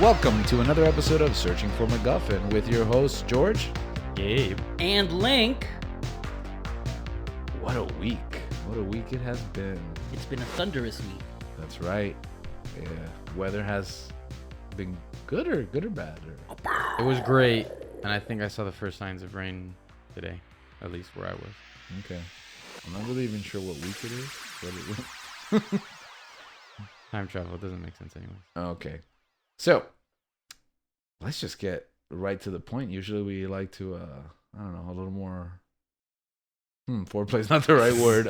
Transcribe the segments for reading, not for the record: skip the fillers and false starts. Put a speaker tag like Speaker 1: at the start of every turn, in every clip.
Speaker 1: Welcome to another episode of Searching for MacGuffin with your hosts, George,
Speaker 2: Gabe,
Speaker 3: and Link.
Speaker 1: What a week. What a week it has been.
Speaker 3: It's been a thunderous week.
Speaker 1: That's right. Yeah. Weather has been good or bad?
Speaker 2: it was great, and I think I saw the first signs of rain today, at least where I was.
Speaker 1: Okay. I'm not really even sure what week it is.
Speaker 2: Time travel, it doesn't make sense anyway.
Speaker 1: Okay. So, let's just get right to the point. Usually we like to, I don't know, a little more... foreplay is not the right word.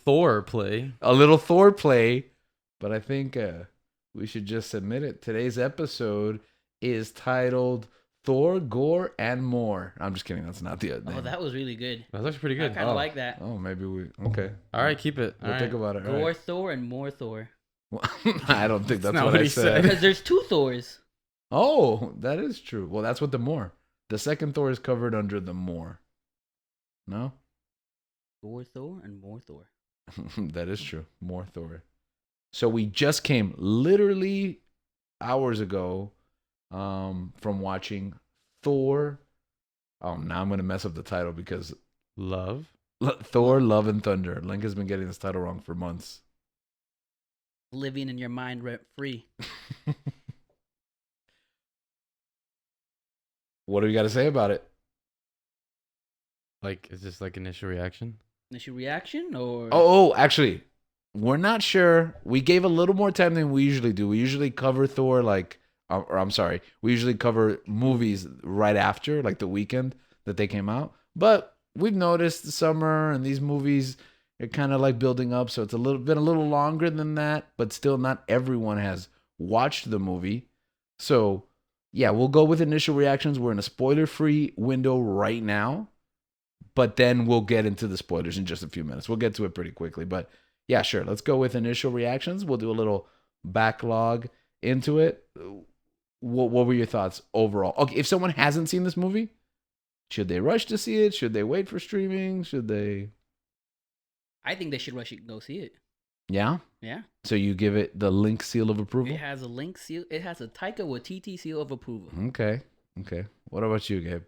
Speaker 2: Thor play.
Speaker 1: A little Thor play, but I think we should just admit it. Today's episode is titled Thor, Gorr, and More. I'm just kidding. That's not the name.
Speaker 3: Oh, that was really good.
Speaker 2: That looks pretty good.
Speaker 3: I kind of like that.
Speaker 1: Oh, maybe we... Okay.
Speaker 2: All right, keep it.
Speaker 1: We'll think about it. All
Speaker 3: Gorr,
Speaker 1: right.
Speaker 3: Thor, and more Thor.
Speaker 1: Well, I don't think that's
Speaker 2: not
Speaker 1: what
Speaker 2: what
Speaker 1: I
Speaker 2: he
Speaker 1: said.
Speaker 3: Because there's two Thors.
Speaker 1: Oh, that is true. Well, that's what the More. The second Thor is covered under the More. No?
Speaker 3: Gorr, Thor, and more Thor.
Speaker 1: That is true. More Thor. So we just came literally hours ago from watching Thor. Oh, now I'm going to mess up the title because
Speaker 2: Love.
Speaker 1: Thor, Love, and Thunder. Link has been getting this title wrong for months.
Speaker 3: Living in your mind rent free.
Speaker 1: What do you got to say about it?
Speaker 2: Like, is this like initial reaction?
Speaker 3: Initial reaction or?
Speaker 1: Oh, actually, we're not sure. We gave a little more time than we usually do. We usually cover Thor we usually cover movies right after, like the weekend that they came out. But we've noticed the summer and these movies are kind of like building up, so it's been a little longer than that. But still, not everyone has watched the movie. So yeah, we'll go with initial reactions. We're in a spoiler-free window right now. But then we'll get into the spoilers in just a few minutes. We'll get to it pretty quickly. But yeah, sure. Let's go with initial reactions. We'll do a little backlog into it. What were your thoughts overall? Okay, if someone hasn't seen this movie, should they rush to see it? Should they wait for streaming? Should they?
Speaker 3: I think they should rush it and go see it.
Speaker 1: Yeah?
Speaker 3: Yeah.
Speaker 1: So you give it the Link seal of approval?
Speaker 3: It has a Link seal. It has a Taika Waititi seal of approval.
Speaker 1: Okay. What about you, Gabe?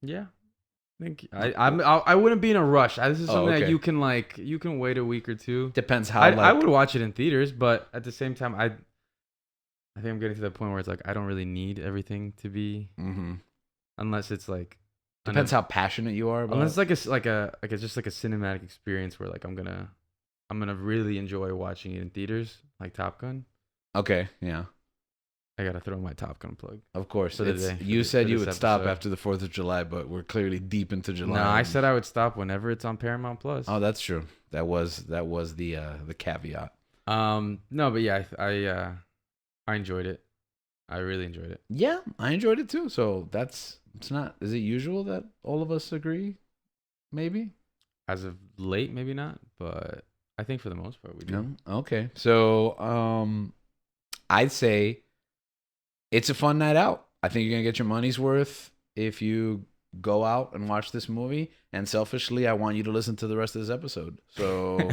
Speaker 2: Yeah. I think I wouldn't be in a rush. This is something that you can wait a week or two.
Speaker 1: Depends how.
Speaker 2: I would watch it in theaters, but at the same time, I think I'm getting to the point where it's like I don't really need everything to be, unless it's like
Speaker 1: depends how passionate you are.
Speaker 2: Unless it's like a cinematic experience where like I'm gonna really enjoy watching it in theaters, like Top Gun.
Speaker 1: Okay, yeah.
Speaker 2: I gotta throw my Top Gun plug.
Speaker 1: Of course.
Speaker 2: Today,
Speaker 1: you said you would stop
Speaker 2: episode.
Speaker 1: after the 4th of July, but we're clearly deep into July.
Speaker 2: No, I said I would stop whenever it's on Paramount Plus.
Speaker 1: Oh, that's true. That was the caveat.
Speaker 2: No, but yeah, I enjoyed it. I really enjoyed it.
Speaker 1: Yeah, I enjoyed it too. So is it usual that all of us agree? Maybe?
Speaker 2: As of late, maybe not, but I think for the most part we do.
Speaker 1: No? Okay. So, I'd say it's a fun night out. I think you're going to get your money's worth if you go out and watch this movie. And selfishly, I want you to listen to the rest of this episode. So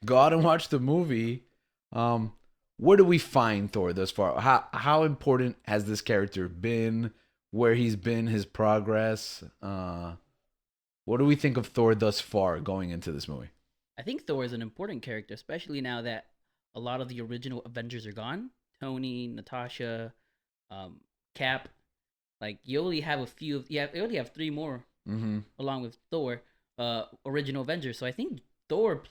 Speaker 1: go out and watch the movie. Where do we find Thor thus far? How important has this character been? Where he's been, his progress? What do we think of Thor thus far going into this movie?
Speaker 3: I think Thor is an important character, especially now that a lot of the original Avengers are gone. Tony, Natasha, Cap. Like you only have you only have three more along with Thor, original Avengers. So I think Thor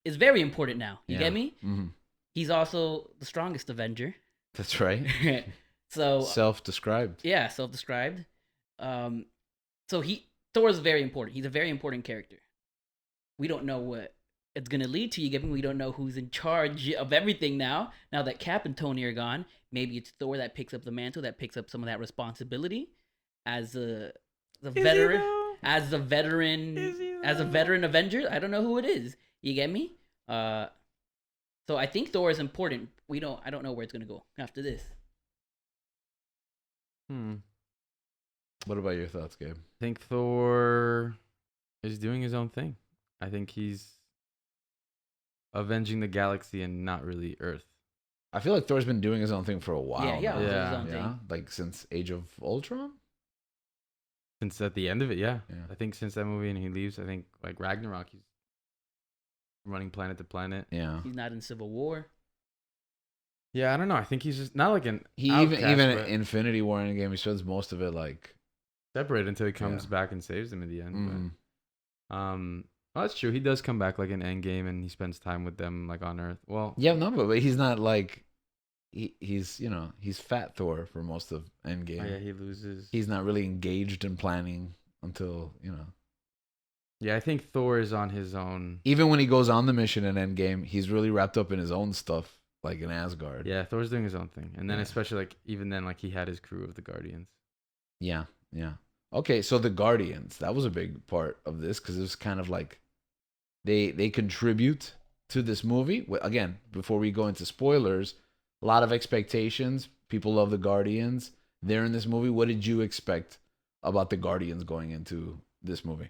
Speaker 3: is very important now. You get me?
Speaker 1: Mm-hmm.
Speaker 3: He's also the strongest Avenger.
Speaker 1: That's right.
Speaker 3: So
Speaker 1: self-described.
Speaker 3: Yeah, self-described. So Thor is very important. He's a very important character. We don't know what it's gonna lead to. You get me? We don't know who's in charge of everything now. Now that Cap and Tony are gone, maybe it's Thor that picks up the mantle, that picks up some of that responsibility as a veteran Avenger. I don't know who it is. You get me? So I think Thor is important. I don't know where it's gonna go after this.
Speaker 1: What about your thoughts, Gabe?
Speaker 2: I think Thor is doing his own thing. I think he's avenging the galaxy and not really Earth.
Speaker 1: I feel like Thor's been doing his own thing for a while.
Speaker 3: Yeah,
Speaker 1: now.
Speaker 3: does his
Speaker 2: Yeah.
Speaker 3: own thing.
Speaker 1: Like since Age of Ultron.
Speaker 2: Since at the end of it, yeah.
Speaker 1: Yeah.
Speaker 2: I think since that movie and he leaves, I think like Ragnarok, he's running planet to planet.
Speaker 1: Yeah.
Speaker 3: He's not in Civil War.
Speaker 2: Yeah, I don't know. I think he's just not like an
Speaker 1: He
Speaker 2: outcast,
Speaker 1: even
Speaker 2: but
Speaker 1: Infinity War Endgame, he spends most of it like.
Speaker 2: separated until he comes
Speaker 1: Yeah.
Speaker 2: back and saves them in the end.
Speaker 1: Mhm.
Speaker 2: But, well, that's true. He does come back like in Endgame and he spends time with them like on Earth. Well,
Speaker 1: Yeah, no, but he's not like. He's he's Fat Thor for most of Endgame.
Speaker 2: oh, yeah, he loses.
Speaker 1: He's not really engaged in planning until
Speaker 2: Yeah, I think Thor is on his own.
Speaker 1: even when he goes on the mission in Endgame, he's really wrapped up in his own stuff, like in Asgard.
Speaker 2: Yeah, Thor's doing his own thing. And then
Speaker 1: Yeah.
Speaker 2: especially like even then like he had his crew of the Guardians.
Speaker 1: Yeah. Okay, so the Guardians, that was a big part of this because it was kind of like they contribute to this movie. Again, before we go into spoilers, a lot of expectations. People love the Guardians. They're in this movie. What did you expect about the Guardians going into this movie?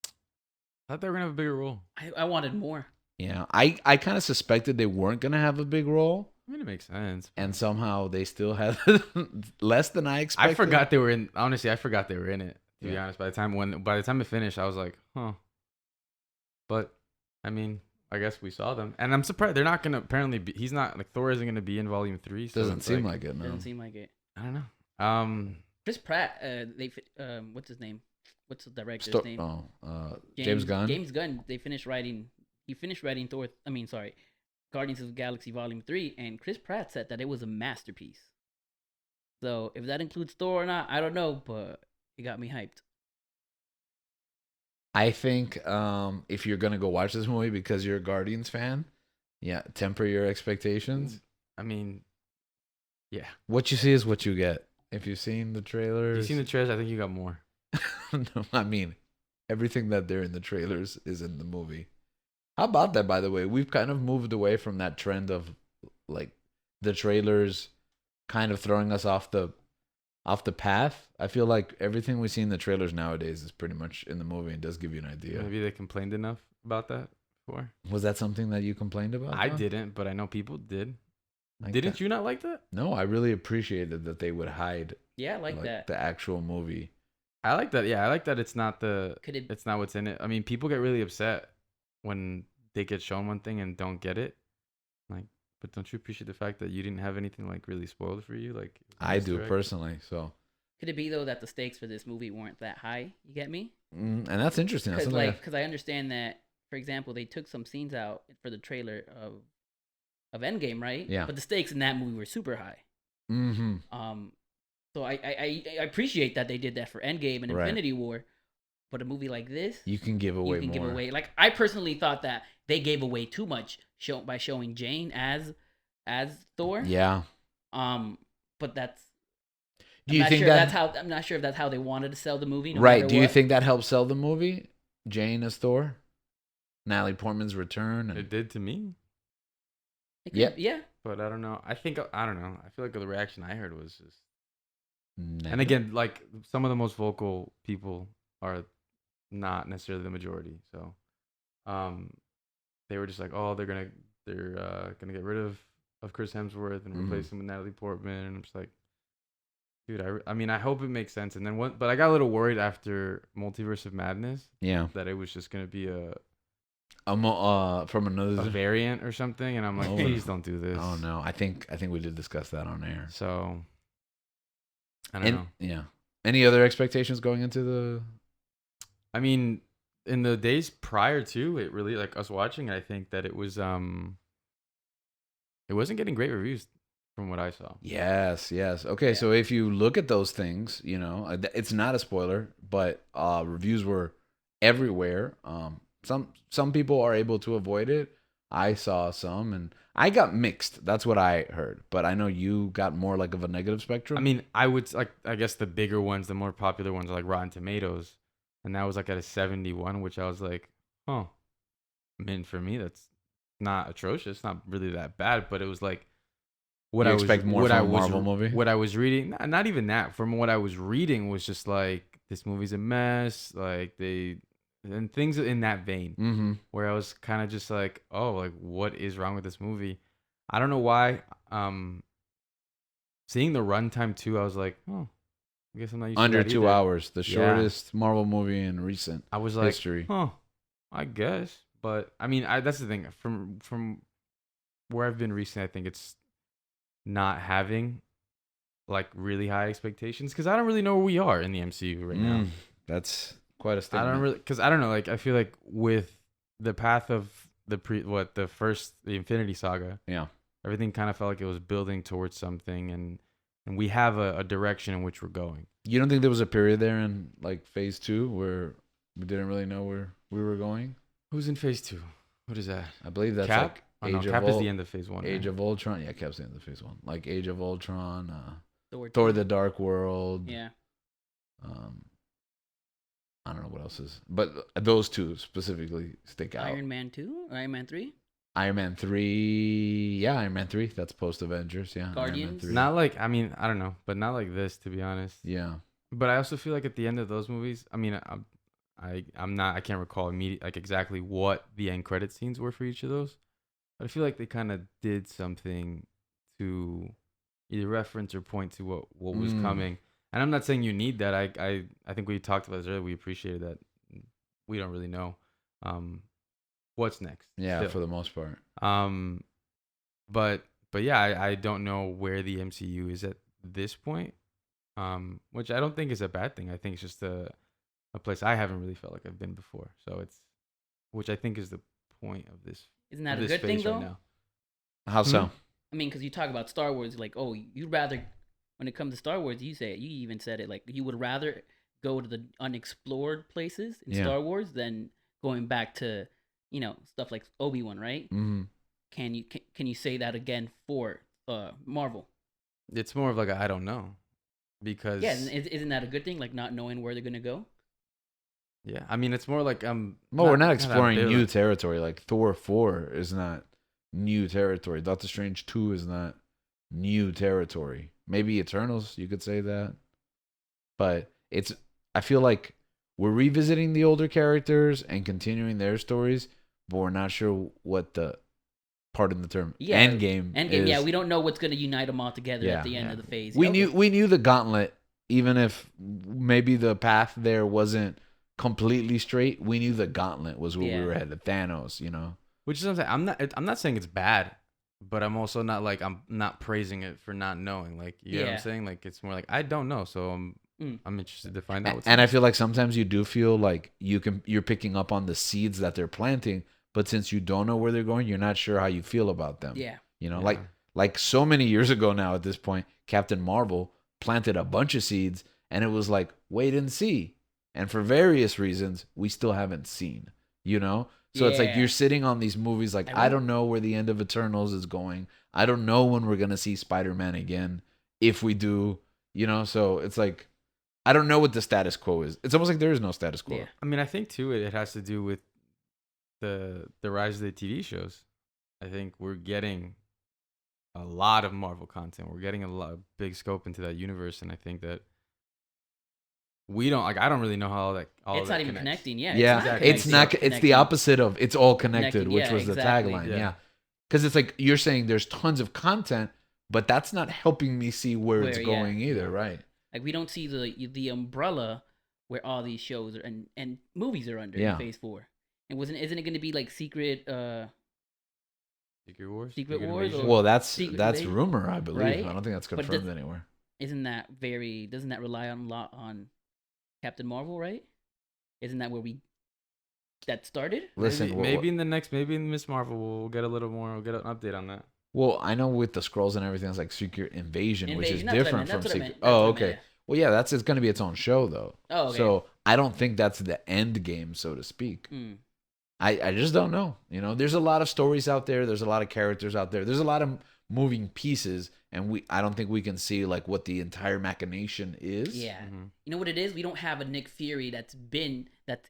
Speaker 2: I thought they were gonna have a bigger role.
Speaker 3: I wanted more.
Speaker 1: Yeah, I kind of suspected they weren't going to have a big role,
Speaker 2: I mean, it makes sense.
Speaker 1: and somehow they still had less than I expected.
Speaker 2: I forgot they were in. Honestly, I forgot they were in it. To be
Speaker 1: Yeah.
Speaker 2: honest, by the time it finished, I was like, huh. But I mean, I guess we saw them, and I'm surprised they're not gonna. Apparently, he's not like Thor isn't gonna be in Volume 3. So
Speaker 1: Doesn't
Speaker 2: it's
Speaker 1: seem like it, no.
Speaker 3: Doesn't seem like it.
Speaker 2: I don't know.
Speaker 3: Chris Pratt. What's his name? What's the director's name?
Speaker 1: James Gunn.
Speaker 3: James Gunn. They finished writing. He finished writing Thor. Guardians of the Galaxy Volume 3, and Chris Pratt said that it was a masterpiece. So if that includes Thor or not, I don't know, but it got me hyped.
Speaker 1: I think if you're gonna go watch this movie because you're a Guardians fan, yeah, temper your expectations.
Speaker 2: I mean, yeah.
Speaker 1: What you see is what you get. If you've seen the trailers,
Speaker 2: You seen the trailers? I think you got more.
Speaker 1: No, I mean, everything that they're in the trailers is in the movie. How about that, by the way? We've kind of moved away from that trend of like the trailers kind of throwing us off the path. I feel like everything we see in the trailers nowadays is pretty much in the movie and does give you an idea.
Speaker 2: Maybe they complained enough about that before.
Speaker 1: Was that something that you complained about?
Speaker 2: I
Speaker 1: though?
Speaker 2: didn't, but I know people did.
Speaker 1: Like
Speaker 2: Didn't
Speaker 1: that?
Speaker 2: you not like that?
Speaker 1: No, I really appreciated that they would hide
Speaker 3: Yeah, I like that.
Speaker 1: the actual movie.
Speaker 2: I like that. Yeah, I like that. It's not
Speaker 3: Could it?
Speaker 2: it's not what's in it. I mean, people get really upset when they get shown one thing and don't get it. Like, but don't you appreciate the fact that you didn't have anything like really spoiled for you? Like,
Speaker 1: I do
Speaker 2: misdirect?
Speaker 1: personally. So,
Speaker 3: Could it be though that the stakes for this movie weren't that high? You get me?
Speaker 1: and that's interesting. That's
Speaker 3: Because
Speaker 1: something
Speaker 3: because I understand that, for example, they took some scenes out for the trailer of Endgame, right?
Speaker 1: Yeah.
Speaker 3: But the stakes in that movie were super high.
Speaker 1: mm-hmm.
Speaker 3: So I appreciate that they did that for Endgame and
Speaker 1: Right.
Speaker 3: Infinity War, but a movie like this,
Speaker 1: You can give away
Speaker 3: you can
Speaker 1: more.
Speaker 3: give away. Like I personally thought that they gave away too much by showing Jane as Thor.
Speaker 1: Yeah.
Speaker 3: But that's.
Speaker 1: Do you think
Speaker 3: I'm not sure if that's how they wanted to sell the movie. No
Speaker 1: right?
Speaker 3: matter
Speaker 1: Do you
Speaker 3: what.
Speaker 1: think that helped sell the movie? Jane as Thor, Natalie Portman's return, and
Speaker 2: It did to me,
Speaker 3: It could-
Speaker 1: Yep.
Speaker 3: Yeah.
Speaker 2: but I don't know. I don't know. I feel like the reaction I heard was just. And
Speaker 1: negative.
Speaker 2: again, like some of the most vocal people are not necessarily the majority. So, they were just like, oh, they're gonna get rid of Chris Hemsworth and replace him with Natalie Portman, and I'm just like, dude, I mean, I hope it makes sense. And then but I got a little worried after Multiverse of Madness
Speaker 1: yeah,
Speaker 2: that it was just gonna be a
Speaker 1: from another.
Speaker 2: variant or something, and I'm like,
Speaker 1: Oh.
Speaker 2: please don't do this.
Speaker 1: Oh no, I think we did discuss that on air.
Speaker 2: So, I don't know.
Speaker 1: Yeah. Any other expectations going into the?
Speaker 2: I mean, in the days prior to it, really like us watching it, I think that it wasn't getting great reviews from what I saw.
Speaker 1: Yes. Okay,
Speaker 3: Yeah.
Speaker 1: so if you look at those things, it's not a spoiler, but reviews were everywhere. Some people are able to avoid it. I saw some, and I got mixed. That's what I heard, but I know you got more like of a negative spectrum.
Speaker 2: I mean, I guess the bigger ones, the more popular ones are like Rotten Tomatoes, and that was like at a 71, which I was like, huh. I mean, for me, that's not atrocious, not really that bad, but it was like what
Speaker 1: You
Speaker 2: I
Speaker 1: expect
Speaker 2: was,
Speaker 1: more
Speaker 2: what
Speaker 1: from
Speaker 2: I
Speaker 1: a
Speaker 2: was,
Speaker 1: Marvel movie?
Speaker 2: What I was reading, not even that. From what I was reading was just like this movie's a mess. Like and things in that vein.
Speaker 1: Mm-hmm.
Speaker 2: Where I was kind of just like, oh, like what is wrong with this movie? I don't know why. Seeing the runtime too, I was like, oh, I guess I'm not used to
Speaker 1: Under
Speaker 2: that
Speaker 1: 2
Speaker 2: either.
Speaker 1: hours, the
Speaker 2: Yeah.
Speaker 1: shortest Marvel movie in recent
Speaker 2: I was like,
Speaker 1: history.
Speaker 2: huh, I guess. But I mean, that's the thing. From where I've been recently, I think it's not having like really high expectations because I don't really know where we are in the MCU right now.
Speaker 1: That's quite a
Speaker 2: I
Speaker 1: statement.
Speaker 2: don't really, because I don't know. Like I feel like with the path of the Infinity Saga,
Speaker 1: Yeah.
Speaker 2: everything kind of felt like it was building towards something, and we have a direction in which we're going.
Speaker 1: You don't think there was a period there in like phase 2 where we didn't really know where we were going?
Speaker 2: Who's in phase 2? What is that?
Speaker 1: I believe that's
Speaker 2: Cap?
Speaker 1: like
Speaker 2: Oh, no,
Speaker 1: Age of
Speaker 2: Cap is
Speaker 1: Ul-
Speaker 2: the end of phase 1.
Speaker 1: Age
Speaker 2: right?
Speaker 1: of Ultron. Yeah, Cap's the end of phase 1. Like Age of Ultron,
Speaker 3: Thor
Speaker 1: Thor:
Speaker 3: 2.
Speaker 1: The Dark World.
Speaker 3: Yeah.
Speaker 1: I don't know what else is, but those two specifically stick out.
Speaker 3: Iron Man 2? Or Iron Man 3?
Speaker 1: Iron Man 3. Yeah, Iron Man 3. That's post Avengers. Yeah. Iron Man
Speaker 3: Guardians?
Speaker 1: 3.
Speaker 2: Not like, I mean, I don't know, but not like this, to be honest.
Speaker 1: Yeah.
Speaker 2: But I also feel like at the end of those movies, I mean, I can't recall immediately like exactly what the end credit scenes were for each of those, but I feel like they kind of did something to either reference or point to what was coming. And I'm not saying you need that. I think we talked about this earlier. We appreciated that. We don't really know what's next.
Speaker 1: Yeah,
Speaker 2: still.
Speaker 1: for the most part.
Speaker 2: But yeah, I don't know where the MCU is at this point. Which I don't think is a bad thing. I think it's just a place I haven't really felt like I've been before. So which I think is the point of this.
Speaker 3: Isn't that a
Speaker 2: this
Speaker 3: good thing
Speaker 2: phase
Speaker 3: though?
Speaker 2: right now.
Speaker 1: How so?
Speaker 3: I mean, because you talk about Star Wars, like, oh, you'd rather, when it comes to Star Wars, you even said it, like, you would rather go to the unexplored places in Star Wars than going back to, stuff like Obi-Wan, right?
Speaker 1: Mm-hmm.
Speaker 3: Can you say that again for Marvel?
Speaker 2: It's more of like I don't know, because
Speaker 3: isn't that a good thing? Like not knowing where they're gonna go.
Speaker 2: Yeah, I mean, it's more like
Speaker 1: we're not exploring
Speaker 2: ambivalent.
Speaker 1: new territory. Like Thor 4 is not new territory. Doctor Strange 2 is not new territory. Maybe Eternals, you could say that. But I feel like we're revisiting the older characters and continuing their stories, but we're not sure what the, pardon the term, Endgame is.
Speaker 3: Yeah, we don't know what's gonna unite them all together at the end of the phase.
Speaker 1: We knew the gauntlet, even if maybe the path there wasn't completely straight. We knew the gauntlet was where we were headed. Thanos,
Speaker 2: Which is what I'm saying. I'm not saying it's bad, but I'm also not like, I'm not praising it for not knowing. Like, you know what I'm saying? Like, it's more like I don't know, so I'm interested to find out what's
Speaker 1: and I feel like sometimes you do feel like you're picking up on the seeds that they're planting, but since you don't know where they're going, you're not sure how you feel about them.
Speaker 3: Yeah.
Speaker 1: Like so many years ago now at this point, Captain Marvel planted a bunch of seeds, and it was like, wait and see. And for various reasons, we still haven't seen, So it's like you're sitting on these movies like, I don't know where the end of Eternals is going. I don't know when we're going to see Spider-Man again, if we do, So it's like, I don't know what the status quo is. It's almost like there is no status quo.
Speaker 3: Yeah.
Speaker 2: I mean, I think too it has to do with the rise of the TV shows. I think we're getting a lot of Marvel content. We're getting a lot of big scope into that universe, and I think that we don't I don't really know how
Speaker 3: it's not even
Speaker 2: connects.
Speaker 3: connecting. Yeah.
Speaker 1: Yeah. It's not. It's the opposite of it's all connected, which was the tagline. Yeah. Because it's like you're saying there's tons of content, but that's not helping me see where it's going either, right?
Speaker 3: Like we don't see the umbrella where all these shows are and movies are under in Phase 4. And isn't it going to be like Secret
Speaker 2: Wars?
Speaker 3: Secret Wars?
Speaker 1: Well, that's rumor, I believe.
Speaker 3: Right?
Speaker 1: I don't think that's confirmed anywhere.
Speaker 3: Doesn't that rely a lot on Captain Marvel, right? Isn't that where that started?
Speaker 1: Listen,
Speaker 2: maybe in Miss Marvel we'll get an update on that.
Speaker 1: Well, I know with the scrolls and everything, it's like Secret Invasion, which is different from Secret.
Speaker 3: Oh,
Speaker 1: okay. Well, yeah, it's going to be its own show though.
Speaker 3: Oh, okay.
Speaker 1: So I don't think that's the end game, so to speak. I just don't know. There's a lot of stories out there. There's a lot of characters out there. There's a lot of moving pieces, and I don't think we can see like what the entire machination is.
Speaker 3: Yeah. You know what it is? We don't have a Nick Fury that's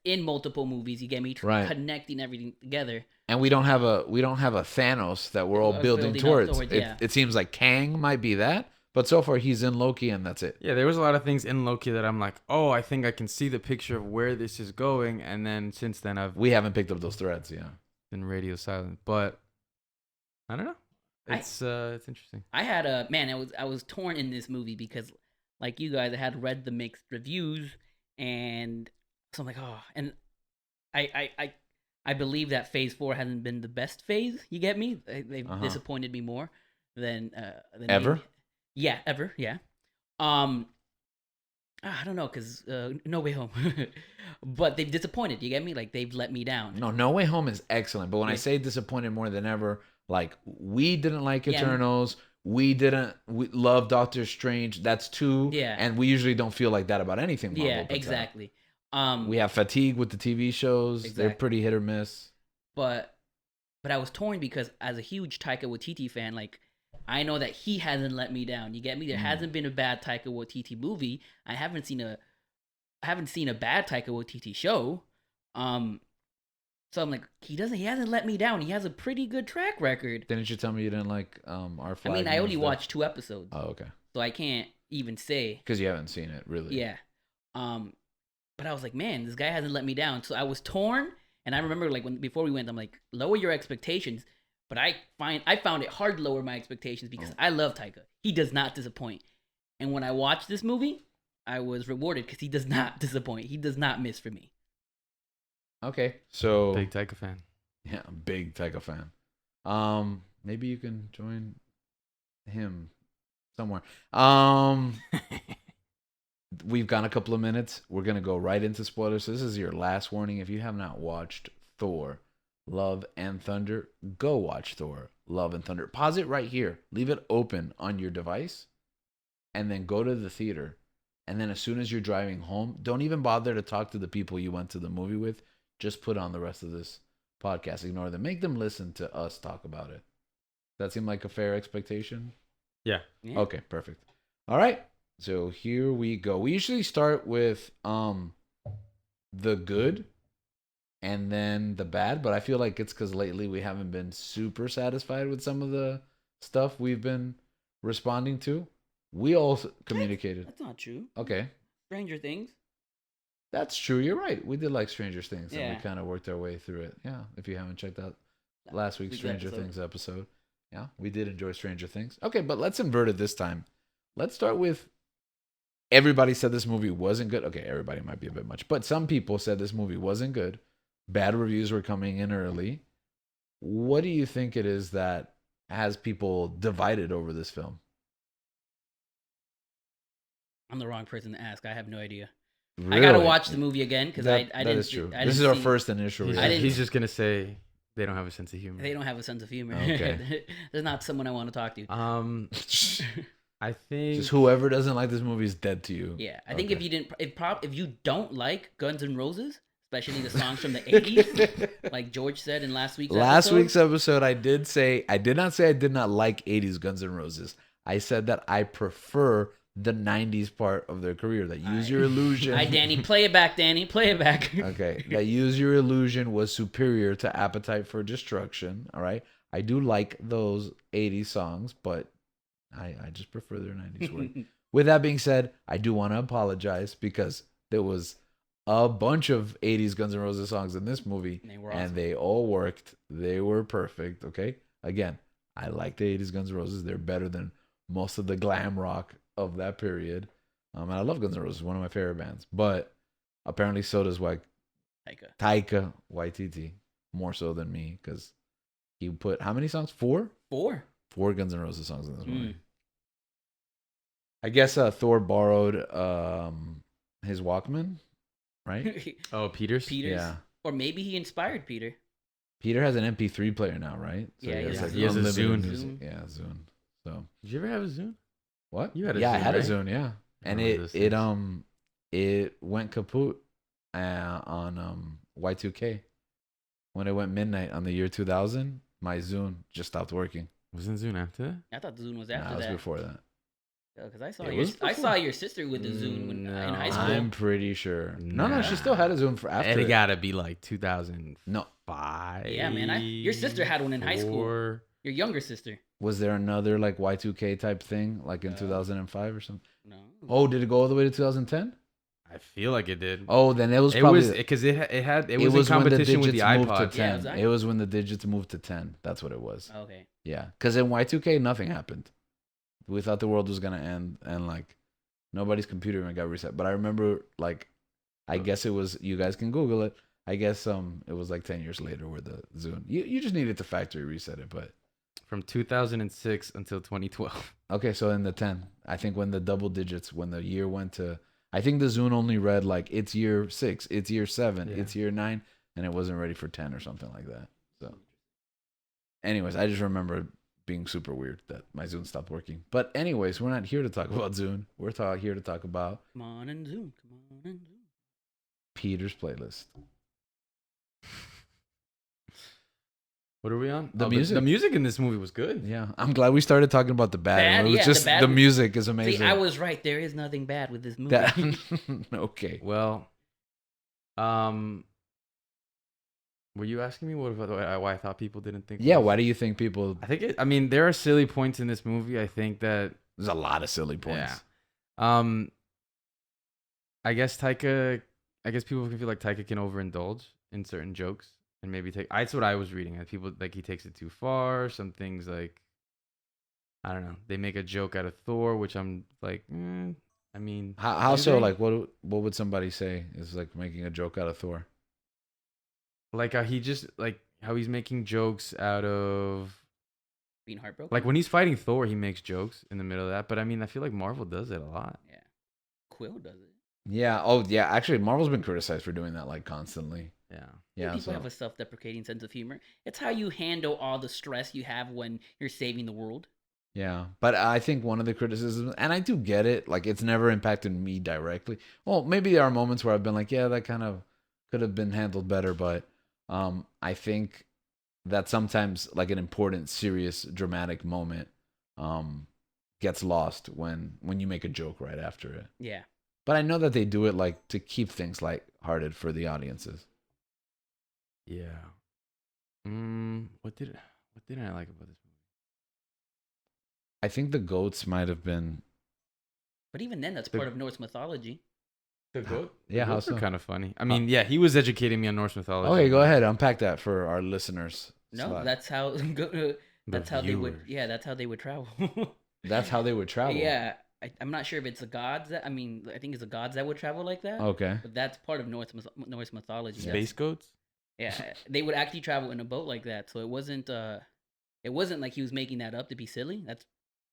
Speaker 3: in multiple movies. You get me?
Speaker 1: Right.
Speaker 3: Connecting everything together.
Speaker 1: And we don't have a Thanos that we're all building towards. It seems like Kang might be that, But so far, he's in Loki, and that's it.
Speaker 2: Yeah, there was a lot of things in Loki that I'm like, oh, I think I can see the picture of where this is going. And then since then, I've
Speaker 1: We haven't picked up those threads, yeah.
Speaker 2: been radio silent. But I don't know. It's interesting.
Speaker 3: I had I was torn in this movie because, like you guys, I had read the mixed reviews, and so I'm like, oh, and I believe that Phase 4 hasn't been the best phase. You get me? They've disappointed me more than
Speaker 1: Ever?
Speaker 3: maybe. Yeah, ever. Yeah. I don't know, cause No Way Home, but they've disappointed. You get me? Like they've let me down.
Speaker 1: No Way Home is excellent, but when I
Speaker 3: Yeah.
Speaker 1: say disappointed more than ever, like we didn't like
Speaker 3: Yeah.
Speaker 1: Eternals. We love Doctor Strange. That's two.
Speaker 3: Yeah.
Speaker 1: And we usually don't feel like that about anything Marvel
Speaker 3: Yeah,
Speaker 1: puts out.
Speaker 3: exactly.
Speaker 1: We have fatigue with the TV shows. They're
Speaker 3: Exactly.
Speaker 1: pretty hit or miss.
Speaker 3: But I was torn because as a huge Taika Waititi fan, like I know that he hasn't let me down. You get me? There hasn't been a bad Taika Waititi movie. I haven't seen a bad Taika Waititi show. So I'm like, he hasn't let me down. He has a pretty good track record.
Speaker 1: Didn't you tell me you didn't like Our Flag?
Speaker 3: I mean, I
Speaker 1: and
Speaker 3: only
Speaker 1: stuff?
Speaker 3: watched 2 episodes,
Speaker 1: Oh, okay.
Speaker 3: so I can't even say.
Speaker 1: Because you haven't seen it, really.
Speaker 3: Yeah. But I was like, man, this guy hasn't let me down. So I was torn, and I remember like before we went, I'm like, lower your expectations. But I found it hard to lower my expectations because I love Taika. He does not disappoint. And when I watched this movie, I was rewarded because he does not disappoint. He does not miss for me.
Speaker 1: Okay. So
Speaker 2: Big Taika fan.
Speaker 1: yeah, I'm a big Taika fan. Maybe you can join him somewhere. We've got a couple of minutes. We're gonna go right into spoilers. So this is your last warning. If you have not watched Thor, Love and Thunder, go watch Thor, Love and Thunder. Pause it right here. Leave it open on your device, and then go to the theater. And then as soon as you're driving home, don't even bother to talk to the people you went to the movie with. Just put on the rest of this podcast. Ignore them. Make them listen to us talk about it. That seem like a fair expectation?
Speaker 2: Yeah.
Speaker 3: Yeah.
Speaker 1: Okay, perfect. All right. So here we go. We usually start with the good and then the bad, but I feel like it's because lately we haven't been super satisfied with some of the stuff we've been responding to. We all communicated.
Speaker 3: That's not true.
Speaker 1: Okay.
Speaker 3: Stranger Things.
Speaker 1: That's true. You're right. We did like Stranger Things, and
Speaker 3: Yeah.
Speaker 1: we kind of worked our way through it. Yeah. If you haven't checked out last week's
Speaker 3: Week's
Speaker 1: Stranger
Speaker 3: episode.
Speaker 1: Things episode, yeah, we did enjoy Stranger Things. Okay, but let's invert it this time. Let's start with everybody said this movie wasn't good. Okay, everybody might be a bit much, but some people said this movie wasn't good. Bad reviews were coming in early. What do you think it is that has people divided over this film?
Speaker 3: I'm the wrong person to ask. I have no idea.
Speaker 1: Really?
Speaker 3: I gotta watch the movie again because I
Speaker 1: That
Speaker 3: didn't.
Speaker 1: is true.
Speaker 3: I
Speaker 1: This is
Speaker 3: didn't
Speaker 1: our
Speaker 3: see-
Speaker 1: first initial
Speaker 2: He's,
Speaker 1: reaction.
Speaker 2: he's just gonna say they don't have a sense of humor.
Speaker 3: They don't have a sense of humor.
Speaker 1: Okay.
Speaker 3: There's not someone I want to talk to.
Speaker 2: I think
Speaker 1: Just whoever doesn't like this movie is dead to you.
Speaker 3: Yeah, I think
Speaker 1: Okay.
Speaker 3: if you don't like Guns N' Roses, especially the songs from the '80s, like George said in last week's
Speaker 1: episode, I did not say I did not like 80s Guns N' Roses. I said that I prefer the 90s part of their career. That Use Your Illusion.
Speaker 3: All right, Danny, play it back. Danny, play it back.
Speaker 1: Okay, that Use Your Illusion was superior to Appetite for Destruction. All right, I do like those 80s songs, but I just prefer their 90s work. With that being said, I do want to apologize because there was a bunch of 80s Guns N' Roses songs in this movie,
Speaker 3: They were
Speaker 1: and
Speaker 3: awesome.
Speaker 1: they all worked. They were perfect. Okay, again, I like the 80s Guns N' Roses. They're better than most of the glam rock of that period. And I love Guns N' Roses, one of my favorite bands. But apparently, so does Taika Waititi, more so than me, because he put how many songs? 4? 4 Guns N' Roses songs in this movie. I guess Thor borrowed his Walkman, right?
Speaker 2: Oh, Peters.
Speaker 3: Peters,
Speaker 1: Yeah.
Speaker 3: or maybe he inspired Peter.
Speaker 1: Peter has an MP3 player now, right?
Speaker 3: Yeah,
Speaker 2: he has a
Speaker 1: unlimited
Speaker 2: Zune.
Speaker 1: music.
Speaker 3: Zune.
Speaker 1: Yeah, Zune. So
Speaker 2: Did you ever have a Zune?
Speaker 1: what?
Speaker 2: You had a
Speaker 1: I
Speaker 2: Zune,
Speaker 1: had a
Speaker 2: right?
Speaker 1: Zune, yeah.
Speaker 2: I
Speaker 1: And
Speaker 2: remember those
Speaker 1: it went kaput on Y2K when it went midnight on the year 2000. My Zune just stopped working.
Speaker 2: Wasn't Zune after that?
Speaker 3: I thought the Zune was
Speaker 1: Nah,
Speaker 3: after
Speaker 1: it was
Speaker 3: that.
Speaker 1: before that.
Speaker 3: Because I saw
Speaker 1: It
Speaker 3: your
Speaker 1: was
Speaker 3: I
Speaker 1: before.
Speaker 3: saw your sister with the Zune in high school.
Speaker 1: I'm pretty sure. No, she
Speaker 2: Nah.
Speaker 1: still had a Zune for after.
Speaker 2: It gotta be like 2005.
Speaker 1: No,
Speaker 3: Yeah, man, your sister had one in high school. Your younger sister.
Speaker 1: Was there another like Y2K type thing like in
Speaker 3: No.
Speaker 1: 2005 or something?
Speaker 3: No.
Speaker 1: Oh, did it go all the way to 2010?
Speaker 2: I feel like it did.
Speaker 1: Oh, then it was
Speaker 2: It
Speaker 1: probably
Speaker 2: was because it
Speaker 1: it
Speaker 2: was in
Speaker 1: was when the
Speaker 2: competition with the
Speaker 1: digits moved to
Speaker 2: iPod.
Speaker 1: 10.
Speaker 3: Yeah, exactly.
Speaker 1: It was when the digits moved to 10. That's what it was.
Speaker 3: Okay.
Speaker 1: Yeah, because in Y2K nothing happened. We thought the world was gonna end, and like nobody's computer even got reset. But I remember like, I guess it was. You guys can Google it. I guess it was like 10 years later where the Zune. You just needed to factory reset it, but
Speaker 2: From 2006 until 2012.
Speaker 1: okay. So in the 10, I think when the double digits, when the year went to, I think the Zune only read like it's year 6, it's year 7,
Speaker 2: Yeah.
Speaker 1: it's year 9, and it wasn't ready for 10 or something like that. So, anyways, I just remember being super weird that my Zune stopped working. But anyways, we're not here to talk about Zune. We're here to talk about
Speaker 3: Come on and Zoom. Come on and Zoom.
Speaker 1: Peter's playlist.
Speaker 2: What are we on?
Speaker 1: The music.
Speaker 2: The music in this movie was good.
Speaker 1: Yeah, I'm glad we started talking about the bad.
Speaker 3: Bad?
Speaker 1: It was
Speaker 3: Yeah,
Speaker 1: just
Speaker 3: the bad-
Speaker 1: the music is amazing.
Speaker 3: See, I was right. There is nothing bad with this movie.
Speaker 1: That, okay.
Speaker 2: Well, were you asking me why I thought people didn't think?
Speaker 1: Yeah,
Speaker 2: it was-
Speaker 1: why do you think people?
Speaker 2: I mean, there are silly points in this movie. I think that
Speaker 1: There's a lot of silly points.
Speaker 2: Yeah. I guess people can feel like Taika can overindulge in certain jokes and maybe that's what I was reading. And people like he takes it too far. Some things like, I don't know. They make a joke out of Thor, which I'm like, I mean,
Speaker 1: How
Speaker 2: do
Speaker 1: so?
Speaker 2: they?
Speaker 1: Like, what would somebody say is like making a joke out of Thor?
Speaker 2: Like how how he's making jokes out of
Speaker 3: Being heartbroken.
Speaker 2: like when he's fighting Thor, he makes jokes in the middle of that. But I mean, I feel like Marvel does it a lot.
Speaker 3: Yeah. Quill does it.
Speaker 1: Yeah. Oh, yeah. Actually, Marvel's been criticized for doing that like constantly.
Speaker 2: Yeah.
Speaker 1: Yeah.
Speaker 3: People
Speaker 1: So
Speaker 3: have a self-deprecating sense of humor. It's how you handle all the stress you have when you're saving the world.
Speaker 1: yeah, but I think one of the criticisms, and I do get it, like it's never impacted me directly. Well, maybe there are moments where I've been like, yeah, that kind of could have been handled better, but I think that sometimes like an important, serious, dramatic moment gets lost when you make a joke right after it.
Speaker 3: Yeah.
Speaker 1: But I know that they do it like to keep things lighthearted for the audiences.
Speaker 2: Yeah. What didn't I like about this movie?
Speaker 1: I think the goats might have been.
Speaker 3: But even then, that's part of Norse mythology.
Speaker 2: The goat?
Speaker 1: Yeah, how
Speaker 2: Goats are
Speaker 1: so?
Speaker 2: kind of funny. I mean, yeah, he was educating me on Norse mythology.
Speaker 1: Okay, go ahead, unpack that for our listeners.
Speaker 3: No,
Speaker 1: Slack.
Speaker 3: that's how. That's how they would.
Speaker 2: viewers.
Speaker 3: Yeah, that's how they would travel.
Speaker 1: That's how they would travel.
Speaker 3: Yeah, I'm not sure if it's the gods that. I mean, I think it's the gods that would travel like that.
Speaker 1: Okay.
Speaker 3: But that's part of Norse mythology.
Speaker 2: Space goats?
Speaker 3: Yeah, they would actually travel in a boat like that. So it wasn't like he was making that up to be silly. That's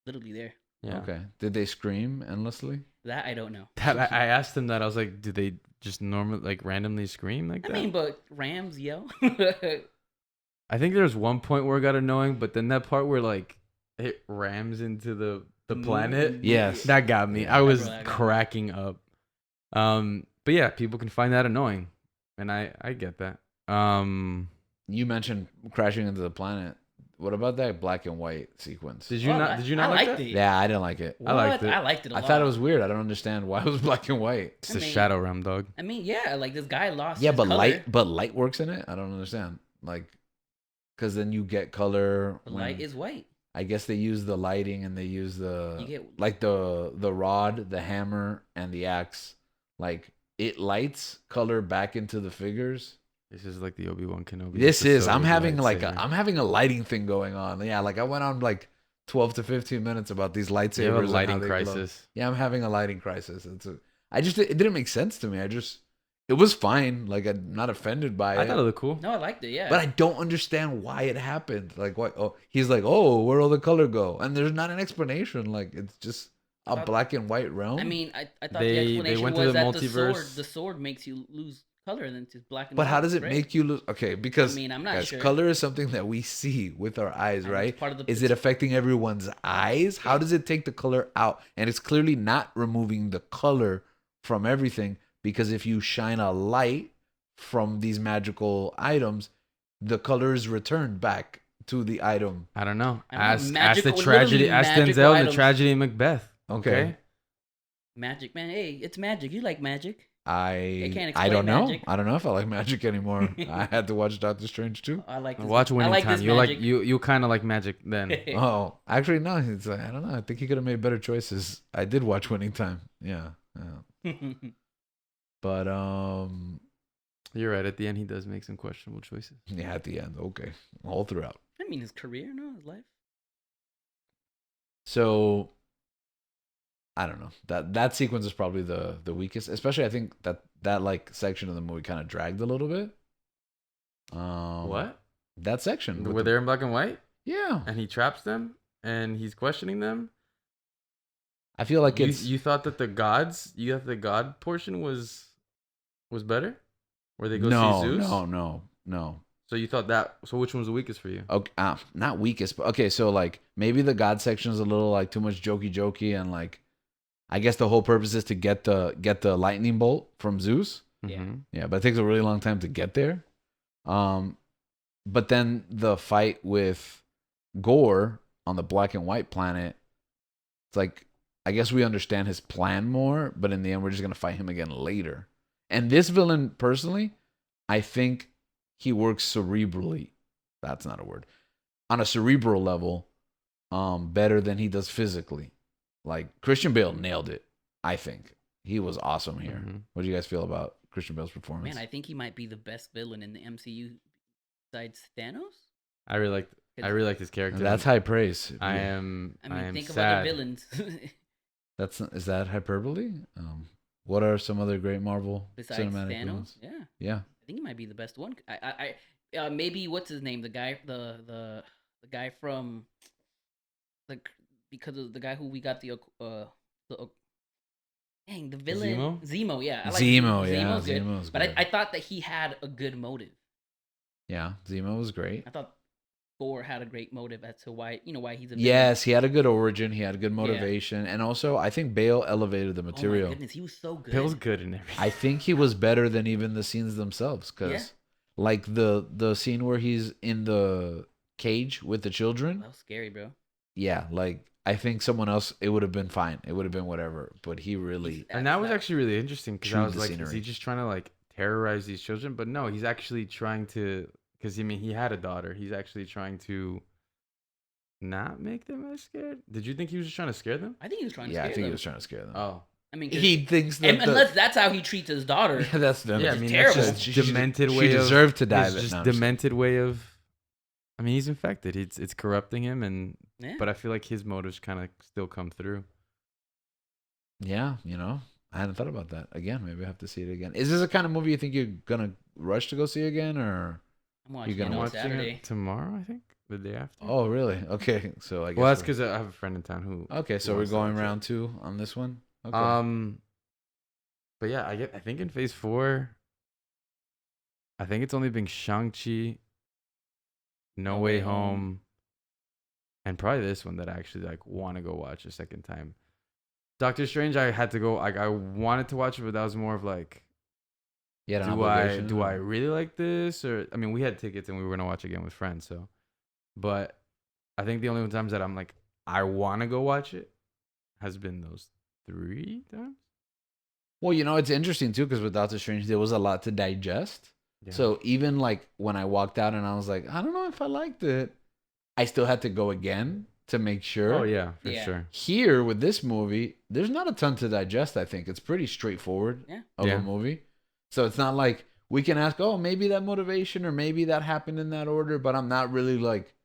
Speaker 3: literally there.
Speaker 2: Yeah.
Speaker 1: Okay. Did they scream endlessly?
Speaker 3: That I don't know.
Speaker 2: That I asked him that. I was like, do they just normally like randomly scream like
Speaker 3: I
Speaker 2: that?
Speaker 3: mean, but rams yell.
Speaker 2: I think there's one point where it got annoying, but then that part where like it rams into the planet,
Speaker 1: Yes.
Speaker 2: that got me.
Speaker 1: Yeah,
Speaker 2: I was
Speaker 3: that got me.
Speaker 2: cracking up. But yeah, people can find that annoying, and I get that.
Speaker 1: You mentioned crashing into the planet. What about that black and white sequence?
Speaker 2: Did you
Speaker 3: Oh,
Speaker 2: not? Did you not
Speaker 3: I
Speaker 2: like
Speaker 3: liked
Speaker 2: that?
Speaker 3: it.
Speaker 1: Yeah, I didn't like it.
Speaker 2: I liked
Speaker 3: What?
Speaker 2: it.
Speaker 3: I liked it a
Speaker 1: I
Speaker 3: lot.
Speaker 1: thought it was weird. I don't understand why it was black and white.
Speaker 2: It's
Speaker 3: I
Speaker 2: the
Speaker 3: mean-
Speaker 2: shadow realm, dog.
Speaker 3: I mean, yeah, like this guy lost.
Speaker 1: Yeah,
Speaker 3: his
Speaker 1: but
Speaker 3: color.
Speaker 1: light works in it. I don't understand. Like, because then you get color.
Speaker 3: The
Speaker 1: when-
Speaker 3: light is white.
Speaker 1: I guess they use the lighting and they use the
Speaker 3: You get-
Speaker 1: like the rod, the hammer, and the axe. Like it lights color back into the figures.
Speaker 2: This is like the Obi-Wan Kenobi.
Speaker 1: This is. I'm
Speaker 2: episode
Speaker 1: having
Speaker 2: with
Speaker 1: like
Speaker 2: lightsaber.
Speaker 1: I'm having a lighting thing going on. Yeah, like I went on like 12 to 15 minutes about these lightsabers.
Speaker 2: You have a
Speaker 1: and how
Speaker 2: lighting
Speaker 1: they glow.
Speaker 2: crisis.
Speaker 1: Yeah, I'm having a lighting crisis. It didn't make sense to me. It was fine. Like I'm not offended by it.
Speaker 2: I thought it looked cool.
Speaker 3: No, I liked it. Yeah,
Speaker 1: But I don't understand why it happened. Like what? Oh, he's like, oh, where'd all the color go? And there's not an explanation. Like it's just a
Speaker 3: thought-
Speaker 1: black and white realm.
Speaker 3: I mean, I thought
Speaker 2: They-
Speaker 3: the
Speaker 2: they
Speaker 3: explanation
Speaker 2: went to
Speaker 3: was
Speaker 2: the
Speaker 3: that
Speaker 2: multiverse.
Speaker 3: the sword makes you lose color, and then it's black and
Speaker 1: but
Speaker 3: white.
Speaker 1: how does it
Speaker 3: right?
Speaker 1: make you lose? Okay, because
Speaker 3: I mean, I'm not
Speaker 1: guys,
Speaker 3: sure.
Speaker 1: color is something that we see with our eyes,
Speaker 3: And
Speaker 1: right?
Speaker 3: it's part of the-
Speaker 1: Is it affecting everyone's eyes? How does it take the color out? And it's clearly not removing the color from everything, because if you shine a light from these magical items, the color is returned back to the item.
Speaker 2: I don't know.
Speaker 3: I don't know,
Speaker 2: Ask the
Speaker 3: magical-
Speaker 2: tragedy.
Speaker 3: literally
Speaker 2: Ask
Speaker 3: magical
Speaker 2: Denzel the
Speaker 3: items.
Speaker 2: tragedy in Macbeth.
Speaker 1: Okay.
Speaker 3: Magic, man. Hey, it's magic. You like magic? can't
Speaker 1: I don't
Speaker 3: explain
Speaker 1: know.
Speaker 3: magic.
Speaker 1: I don't know if I like magic anymore. I had to watch Doctor Strange too.
Speaker 3: I like this.
Speaker 2: Watch
Speaker 3: I
Speaker 2: Winning
Speaker 3: like
Speaker 2: Time.
Speaker 3: this
Speaker 2: You like
Speaker 3: magic.
Speaker 2: you kind of like magic then.
Speaker 1: Oh, actually no. It's like, I don't know. I think he could have made better choices. I did watch Winning Time. Yeah. But
Speaker 2: You're right. At the end, he does make some questionable choices.
Speaker 1: yeah, at the end, okay, all throughout.
Speaker 3: I mean, his career, no, his life.
Speaker 1: So I don't know. That sequence is probably the weakest. Especially I think that like section of the movie kind of dragged a little bit.
Speaker 2: What?
Speaker 1: That section with
Speaker 2: Where they're in black and white,
Speaker 1: yeah.
Speaker 2: and he traps them, and he's questioning them.
Speaker 1: I feel like it's
Speaker 2: You thought that the gods, the god portion was better, where they go see Zeus.
Speaker 1: No.
Speaker 2: So you thought that? So which one was the weakest for you?
Speaker 1: Okay, not weakest, but okay. So like maybe the God section is a little like too much jokey, and like I guess the whole purpose is to get the lightning bolt from Zeus.
Speaker 3: Yeah.
Speaker 2: Mhm.
Speaker 1: Yeah, but it takes a really long time to get there. But then the fight with Gorr on the black and white planet, it's like I guess we understand his plan more, but in the end we're just gonna fight him again later. And this villain, personally, I think he works cerebrally. That's not a word. On a cerebral level, better than he does physically. Like Christian Bale nailed it. I think he was awesome here.
Speaker 2: Mhm.
Speaker 1: What do you guys feel about Christian Bale's performance?
Speaker 3: Man, I think he might be the best villain in the MCU besides Thanos.
Speaker 2: I really liked his character.
Speaker 1: That's high praise.
Speaker 2: I
Speaker 1: Yeah.
Speaker 2: am.
Speaker 3: I mean, think of
Speaker 2: sad.
Speaker 3: other villains
Speaker 1: Is that hyperbole? What are some other great Marvel
Speaker 3: besides
Speaker 1: cinematic
Speaker 3: Thanos.
Speaker 1: villains?
Speaker 3: Yeah,
Speaker 1: Yeah.
Speaker 3: I think he might be the best one. Maybe what's his name? The guy, the guy from, like, because of the guy who we got the dang, the villain Zemo. Yeah, I like
Speaker 1: Zemo, yeah,
Speaker 3: Zemo's good.
Speaker 1: Zemo's
Speaker 3: But
Speaker 1: good.
Speaker 3: I thought that he had a good motive.
Speaker 1: Yeah, Zemo was great.
Speaker 3: I thought Gorr had a great motive as to why he's a villain.
Speaker 1: Yes, he had a good origin. He had a good motivation, and also I think Bale elevated the
Speaker 3: Oh my
Speaker 1: material.
Speaker 3: goodness, he was so good.
Speaker 2: Bill's good in everything.
Speaker 1: I think he was better than even the scenes themselves, because
Speaker 3: Yeah.
Speaker 1: like the scene where he's in the cage with the children.
Speaker 3: That was scary, bro.
Speaker 1: Yeah, like I think someone else, it would have been fine. It would have been whatever, but he really.
Speaker 2: And that was actually really interesting because I
Speaker 1: Chewed
Speaker 2: was
Speaker 1: the
Speaker 2: like, is
Speaker 1: scenery.
Speaker 2: he just trying to like terrorize these children? But no, he's actually trying to. Because I mean, he had a daughter. He's actually trying to not make them as scared. Did you think he was just trying to scare them?
Speaker 3: I think he was trying to
Speaker 1: Yeah, I
Speaker 3: scare
Speaker 1: think he
Speaker 3: them.
Speaker 1: was trying to scare them.
Speaker 2: Oh,
Speaker 3: I mean, 'cause-
Speaker 1: He thinks that
Speaker 3: unless that's how he treats his daughter.
Speaker 1: yeah, that's
Speaker 2: yeah. I
Speaker 3: is
Speaker 2: mean,
Speaker 3: terrible.
Speaker 2: that's just demented
Speaker 1: she
Speaker 2: way of.
Speaker 1: deserved to die.
Speaker 2: It's
Speaker 1: but
Speaker 2: just
Speaker 1: no, I'm just
Speaker 2: demented way of. I mean, he's infected. It's corrupting him, and
Speaker 3: Yeah.
Speaker 2: but I feel like his motives kind of still come through.
Speaker 1: Yeah, I hadn't thought about that. Again, maybe I have to see it again. Is this a kind of movie you think you're gonna rush to go see again, or?
Speaker 3: I'm watching
Speaker 1: gonna
Speaker 3: it on
Speaker 1: watch
Speaker 3: Saturday.
Speaker 2: it tomorrow, I think, the day after.
Speaker 1: Oh, really? Okay, so I guess.
Speaker 2: well, that's
Speaker 1: we're-
Speaker 2: because I have a friend in town who.
Speaker 1: Okay, so
Speaker 2: who
Speaker 1: we're
Speaker 2: wants to
Speaker 1: going
Speaker 2: watch it.
Speaker 1: round 2 on this one. Okay.
Speaker 2: But yeah, I think in Phase 4, I think it's only been Shang-Chi, No Way Home, and probably this one that I actually like want to go watch a second time. Doctor Strange, I had to go. Like I wanted to watch it, but that was more of like,
Speaker 1: Yeah,
Speaker 2: do I really like this? Or I mean, we had tickets and we were gonna watch again with friends. So, but I think the only times that I'm like, I want to go watch it, has been those 3 times.
Speaker 1: Well, it's interesting too because with Doctor Strange there was a lot to digest.
Speaker 2: Yeah.
Speaker 1: So even like when I walked out and I was like, I don't know if I liked it, I still had to go again to make sure.
Speaker 2: Oh yeah, for
Speaker 3: Yeah.
Speaker 2: sure.
Speaker 1: Here with this movie, there's not a ton to digest. I think it's pretty straightforward
Speaker 3: Yeah.
Speaker 1: of
Speaker 2: Yeah.
Speaker 1: a movie. So it's not like we can ask, oh, maybe that motivation or maybe that happened in that order, but I'm not really like,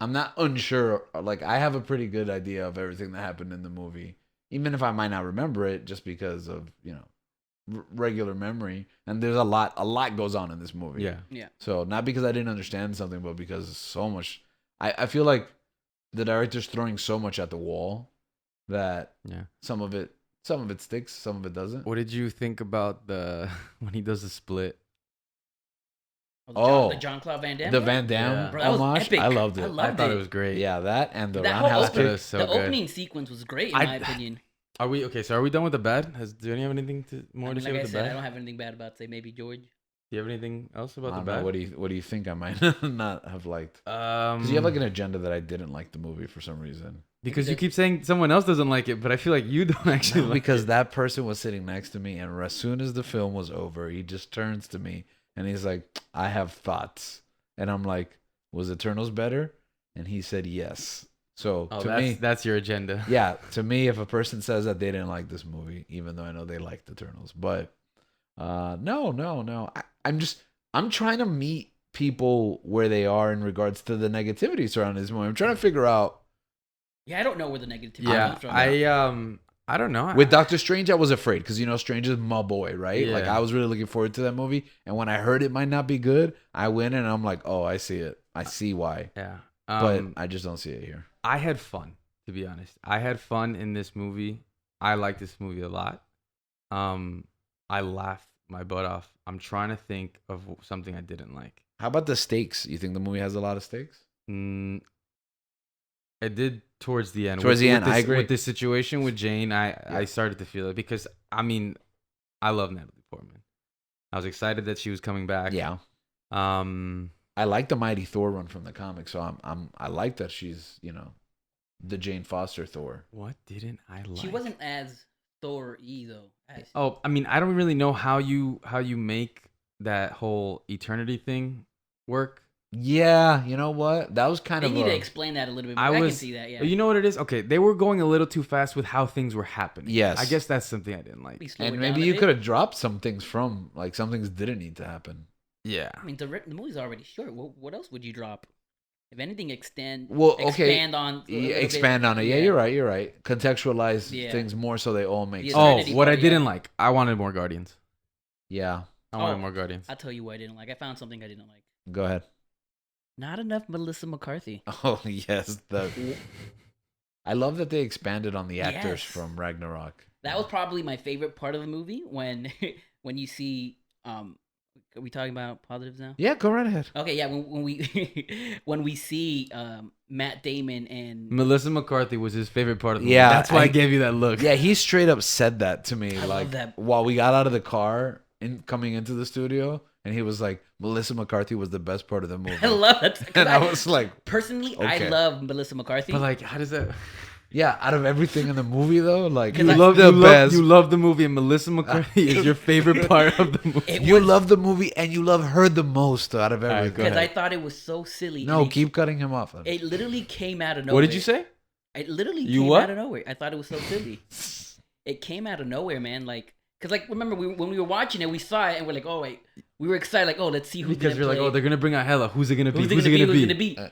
Speaker 1: I'm not unsure. Like I have a pretty good idea of everything that happened in the movie, even if I might not remember it, just because of regular memory. And there's a lot goes on in this movie.
Speaker 2: Yeah.
Speaker 3: Yeah.
Speaker 1: So not because I didn't understand something, but because so much. I feel like the director's throwing so much at the wall that
Speaker 2: Yeah.
Speaker 1: some of it sticks, some of it doesn't.
Speaker 2: What did you think about the when he does the split?
Speaker 1: Oh,
Speaker 3: the Jean-Claude Van Damme.
Speaker 1: The
Speaker 3: one?
Speaker 1: Van Damme
Speaker 2: Yeah.
Speaker 3: Bro, that was
Speaker 1: homage,
Speaker 3: epic.
Speaker 1: I loved it.
Speaker 3: I loved
Speaker 2: I thought
Speaker 3: it.
Speaker 2: it was great.
Speaker 1: Yeah, that and the
Speaker 3: That whole
Speaker 1: roundhouse
Speaker 3: opening,
Speaker 1: kick.
Speaker 2: was so
Speaker 3: the
Speaker 2: good.
Speaker 3: opening sequence was great in
Speaker 2: I-
Speaker 3: my opinion.
Speaker 2: Are we okay? So are we done with the bad? Do you have anything more
Speaker 3: I
Speaker 2: to
Speaker 3: mean,
Speaker 2: say
Speaker 3: like I
Speaker 2: with the
Speaker 3: said, I
Speaker 2: bad?
Speaker 3: don't have anything bad about to say. Maybe George.
Speaker 2: Do you have anything else
Speaker 1: I
Speaker 2: about the
Speaker 1: don't know.
Speaker 2: bad?
Speaker 1: What do you think I might not have liked?
Speaker 2: Um,
Speaker 1: Because you have like an agenda that I didn't like the movie for some reason.
Speaker 2: because you keep saying someone else doesn't like it, but I feel like you don't actually
Speaker 1: No,
Speaker 2: like
Speaker 1: because
Speaker 2: it.
Speaker 1: that person was sitting next to me, and as soon as the film was over, he just turns to me and he's like, "I have thoughts," and I'm like, "Was Eternals better?" And he said yes. So
Speaker 2: Oh,
Speaker 1: to me,
Speaker 2: that's your agenda.
Speaker 1: yeah, to me, if a person says that they didn't like this movie, even though I know they liked Eternals, but no, I'm trying to meet people where they are in regards to the negativity surrounding this movie. I'm trying to figure out.
Speaker 3: Yeah, I don't know where the negativity
Speaker 2: Yeah,
Speaker 3: comes from.
Speaker 2: I don't know.
Speaker 1: With Doctor Strange, I was afraid because Strange is my boy, right? Like
Speaker 2: Yeah.
Speaker 1: I was really looking forward to that movie, and when I heard it might not be good, I went in and I'm like, oh, I see it. I see why,
Speaker 2: Yeah.
Speaker 1: but I just don't see it here.
Speaker 2: I had fun, to be honest. I had fun in this movie. I like this movie a lot. I laughed my butt off. I'm trying to think of something I didn't like.
Speaker 1: How about the stakes? You think the movie has a lot of stakes?
Speaker 2: Mm, it did towards the end.
Speaker 1: Towards the end,
Speaker 2: this,
Speaker 1: I agree.
Speaker 2: With this situation with Jane, I
Speaker 1: Yeah.
Speaker 2: started to feel it because I mean, I love Natalie Portman. I was excited that she was coming back.
Speaker 1: Yeah. I like the Mighty Thor run from the comics, so I like that she's the Jane Foster Thor.
Speaker 2: What didn't I like?
Speaker 3: She wasn't as Thor-y though.
Speaker 2: Oh, I mean, I don't really know how you make that whole eternity thing work.
Speaker 1: Yeah, you know what? That was kind
Speaker 3: They
Speaker 1: of
Speaker 3: need to explain that a little bit more.
Speaker 2: I
Speaker 3: I
Speaker 2: was-
Speaker 3: can see that. Yeah.
Speaker 2: You know what it is? Okay, they were going a little too fast with how things were happening.
Speaker 1: Yes.
Speaker 2: I guess that's something I didn't like.
Speaker 3: We slow
Speaker 1: and
Speaker 3: it
Speaker 1: maybe
Speaker 3: down a
Speaker 1: you
Speaker 3: bit.
Speaker 1: could have dropped some things from like some things didn't need to happen.
Speaker 2: Yeah.
Speaker 3: I mean, the movie's already short. What else would you drop? If anything, expand on.
Speaker 1: Expand on it. Yeah, you're right. You're right. Contextualize
Speaker 3: Yeah.
Speaker 1: things more so they all make
Speaker 3: The
Speaker 1: sense.
Speaker 2: Oh,
Speaker 3: Eternity
Speaker 2: what I
Speaker 3: part,
Speaker 2: didn't
Speaker 3: yeah.
Speaker 2: like. I wanted more Guardians.
Speaker 1: Yeah.
Speaker 2: I wanted
Speaker 3: Oh.
Speaker 2: more Guardians.
Speaker 3: I'll tell you what I didn't like. I found something I didn't like.
Speaker 1: Go ahead.
Speaker 3: Not enough Melissa McCarthy.
Speaker 1: Oh yes, I love that they expanded on the actors
Speaker 3: Yes.
Speaker 1: from Ragnarok.
Speaker 3: That was probably my favorite part of the movie when when you see are we talking about positives now?
Speaker 1: Yeah, go right ahead.
Speaker 3: Okay, yeah, when we when we see Matt Damon and
Speaker 2: Melissa McCarthy was his favorite part of the movie.
Speaker 1: Yeah,
Speaker 2: That's why I
Speaker 1: I-
Speaker 2: gave you that look.
Speaker 1: Yeah, he straight up said that to me
Speaker 3: I love
Speaker 1: like
Speaker 3: that.
Speaker 1: while we got out of the car and coming into the studio, and he was like, Melissa McCarthy was the best part of the movie.
Speaker 3: I love that. 'cause
Speaker 1: and I was like,
Speaker 3: personally,
Speaker 1: okay.
Speaker 3: I love Melissa McCarthy.
Speaker 2: But like, how does that?
Speaker 1: yeah, out of everything in the movie though, like
Speaker 3: Because
Speaker 2: You
Speaker 3: I-
Speaker 2: love
Speaker 1: the best.
Speaker 2: You love the movie, and Melissa McCarthy is your favorite part of the movie.
Speaker 3: It
Speaker 1: You
Speaker 3: was-
Speaker 1: love the movie and you love her the most out of
Speaker 2: right,
Speaker 1: everything.
Speaker 2: go
Speaker 3: because I
Speaker 2: ahead.
Speaker 3: thought it was so silly.
Speaker 1: No,
Speaker 3: and it-
Speaker 1: keep cutting him off.
Speaker 3: It literally came out of nowhere.
Speaker 2: What did you say?
Speaker 3: It literally
Speaker 2: You
Speaker 3: came
Speaker 2: what?
Speaker 3: out of nowhere. I thought it was so silly. It came out of nowhere, man. Like, cause like remember when we were watching it, we saw it and we're like, oh wait, we were excited, like, oh, let's see who's
Speaker 2: Because
Speaker 3: gonna
Speaker 2: you're like,
Speaker 3: play.
Speaker 2: oh, they're gonna bring out Hela. Who's it gonna be?
Speaker 3: who's it gonna be?
Speaker 1: Uh,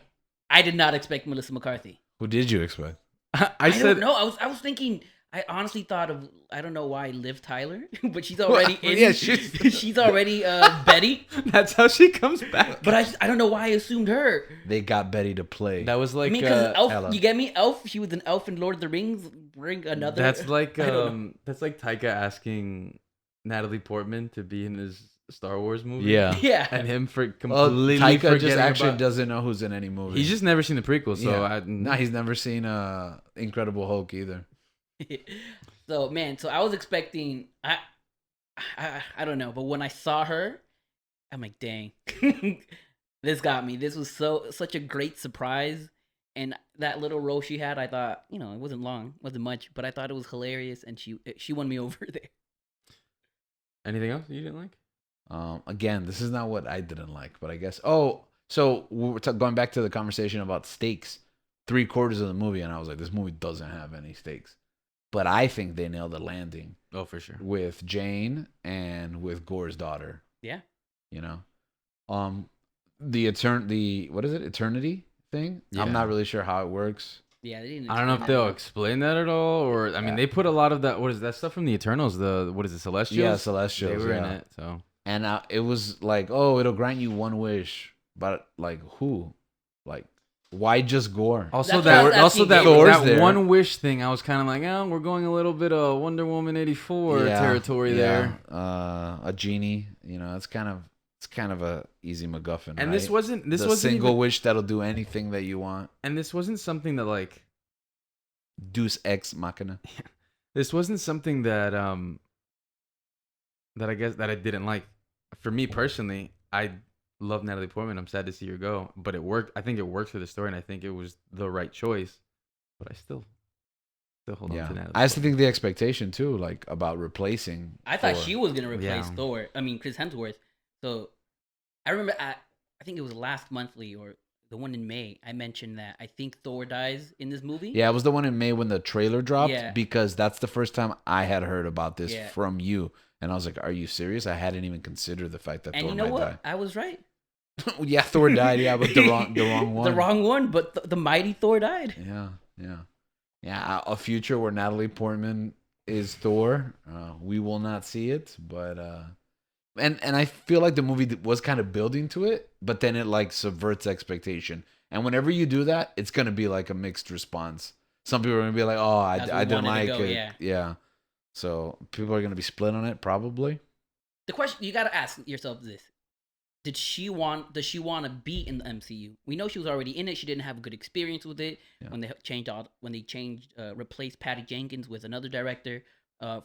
Speaker 3: I did not expect Melissa McCarthy.
Speaker 1: Who did you expect?
Speaker 2: I
Speaker 3: don't
Speaker 2: said
Speaker 3: know. I was thinking. I honestly thought of I don't know why Liv Tyler, but she's already
Speaker 1: Well,
Speaker 3: in.
Speaker 1: yeah, she's-
Speaker 3: she's already Betty.
Speaker 2: that's how she comes back.
Speaker 3: But I don't know why I assumed her.
Speaker 1: They got Betty to play.
Speaker 2: That was like
Speaker 3: I mean, because Elf,
Speaker 1: Ella.
Speaker 3: you get me? Elf. She was an elf in Lord of the Rings. Bring another.
Speaker 2: that's like
Speaker 3: I don't
Speaker 2: that's like Taika asking Natalie Portman to be in his Star Wars movie.
Speaker 1: Yeah.
Speaker 3: yeah.
Speaker 2: and him for
Speaker 1: Well,
Speaker 2: completely
Speaker 1: Taika just
Speaker 2: forgetting
Speaker 1: actually
Speaker 2: about-
Speaker 1: doesn't know who's in any movie.
Speaker 2: He's just never seen the prequel, so
Speaker 1: Yeah.
Speaker 2: I
Speaker 1: No, he's never seen Incredible Hulk either.
Speaker 3: So man, so I was expecting. I don't know, but when I saw her, I'm like, dang, this got me. This was such a great surprise, and that little role she had, I thought, it wasn't long, wasn't much, but I thought it was hilarious, and she won me over there.
Speaker 2: Anything else you didn't like?
Speaker 1: Again, this is not what I didn't like, but I guess. Oh, so we're going back to the conversation about stakes. 3/4 of the movie, and I was like, this movie doesn't have any stakes. But I think they nailed the landing
Speaker 2: Oh, for sure.
Speaker 1: with Jane and with Gorr's daughter.
Speaker 3: Yeah.
Speaker 1: The what is it? Eternity thing?
Speaker 2: Yeah.
Speaker 1: I'm not really sure how it works.
Speaker 3: Yeah, they didn't.
Speaker 2: I don't know if
Speaker 3: explain
Speaker 2: they'll
Speaker 3: that.
Speaker 2: explain that at all, or I mean,
Speaker 1: Yeah.
Speaker 2: they put a lot of that. What is that stuff from the Eternals? What is it, Celestials?
Speaker 1: Yeah, Celestials.
Speaker 2: They were in
Speaker 1: yeah.
Speaker 2: it, so
Speaker 1: And it was like, oh, it'll grant you one wish, but like who? Like, why just Gorr?
Speaker 2: also
Speaker 3: That's what I was asking
Speaker 1: Thor's
Speaker 2: that
Speaker 1: there.
Speaker 2: one wish thing. I was kind of like, oh, we're going a little bit of Wonder Woman 84 territory there.
Speaker 1: A genie, it's kind of a easy MacGuffin.
Speaker 2: And
Speaker 1: right?
Speaker 2: this wasn't
Speaker 1: the
Speaker 2: wasn't
Speaker 1: single
Speaker 2: even,
Speaker 1: wish that'll do anything that you want.
Speaker 2: and this wasn't something that like
Speaker 1: Deus ex machina.
Speaker 2: this wasn't something that that I guess that I didn't like. for me personally, I love Natalie Portman. I'm sad to see her go, but it worked. I think it worked for the story, and I think it was the right choice. But I still hold on
Speaker 1: Yeah,
Speaker 2: to Natalie.
Speaker 1: I used to
Speaker 2: Portman.
Speaker 1: think the expectation too, like about replacing.
Speaker 3: I thought
Speaker 1: Thor.
Speaker 3: she was gonna replace
Speaker 2: Yeah.
Speaker 3: Thor. I mean, Chris Hemsworth. So I remember I think it was last monthly or the one in May. I mentioned that I think Thor dies in this movie.
Speaker 1: Yeah, it was the one in May when the trailer dropped
Speaker 3: Yeah.
Speaker 1: because that's the first time I had heard about this
Speaker 3: Yeah.
Speaker 1: from you, and I was like, "Are you serious?" I hadn't even considered the fact that
Speaker 3: And
Speaker 1: Thor
Speaker 3: you know
Speaker 1: might
Speaker 3: what? I was right.
Speaker 1: die. Yeah, Thor died. Yeah, but the wrong one.
Speaker 3: The wrong one, but the mighty Thor died.
Speaker 1: Yeah. A future where Natalie Portman is Thor. We will not see it, but and I feel like the movie was kind of building to it, but then it like subverts expectation. And whenever you do that, it's gonna be like a mixed response. Some people are gonna be like, "Oh, I
Speaker 3: As we
Speaker 1: didn't
Speaker 3: wanted to
Speaker 1: like
Speaker 3: go,
Speaker 1: it."
Speaker 3: yeah.
Speaker 1: So people are gonna be split on it, probably.
Speaker 3: The question you gotta ask yourself is this: Does she want to be in the MCU? We know she was already in it. She didn't have a good experience with it
Speaker 1: Yeah.
Speaker 3: replaced Patty Jenkins with another director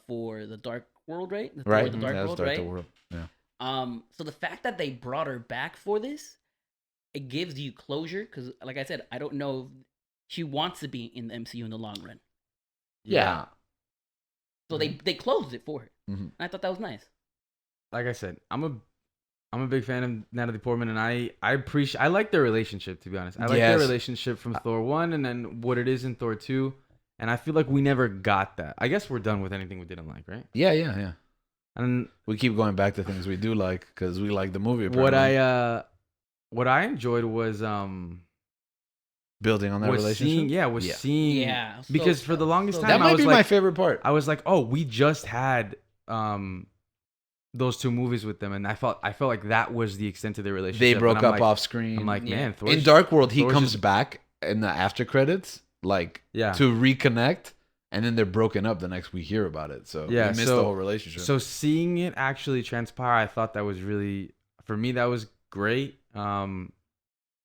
Speaker 3: for the Dark World, right?
Speaker 1: Right.
Speaker 3: The Dark
Speaker 1: Yeah,
Speaker 3: World,
Speaker 1: start
Speaker 3: right?
Speaker 1: the world. Yeah.
Speaker 3: So the fact that they brought her back for this, it gives you closure because, like I said, I don't know if she wants to be in the MCU in the long run.
Speaker 1: Yeah.
Speaker 3: So they closed it for her.
Speaker 1: Mhm.
Speaker 3: And I thought that was nice.
Speaker 2: Like I said, I'm a big fan of Natalie Portman, and I like their relationship, to be honest. I like their
Speaker 1: Yes.
Speaker 2: relationship from Thor 1 and then what it is in Thor 2. And I feel like we never got that. I guess we're done with anything we didn't like, right?
Speaker 1: Yeah.
Speaker 2: And
Speaker 1: We keep going back to things we do like because we like the movie.
Speaker 2: what
Speaker 1: apparently.
Speaker 2: what I enjoyed was
Speaker 1: Building on that relationship.
Speaker 2: seeing
Speaker 3: Yeah.
Speaker 2: because for the longest time
Speaker 1: That
Speaker 2: I
Speaker 1: might
Speaker 2: was
Speaker 1: be
Speaker 2: like,
Speaker 1: my favorite part.
Speaker 2: I was like, oh, we just had those two movies with them, and I felt like that was the extent of their relationship.
Speaker 1: They
Speaker 2: And
Speaker 1: broke
Speaker 2: I'm
Speaker 1: up
Speaker 2: like,
Speaker 1: off screen.
Speaker 2: I'm like,
Speaker 3: Yeah.
Speaker 2: man, Thor's,
Speaker 1: in Dark World, he
Speaker 2: Thor's
Speaker 1: comes
Speaker 2: just-
Speaker 1: back in the after credits, like
Speaker 2: Yeah.
Speaker 1: to reconnect, and then they're broken up the next we hear about it. So
Speaker 2: Yeah,
Speaker 1: we missed
Speaker 2: so-
Speaker 1: the whole relationship.
Speaker 2: So seeing it actually transpire, I thought that was really, for me, that was great.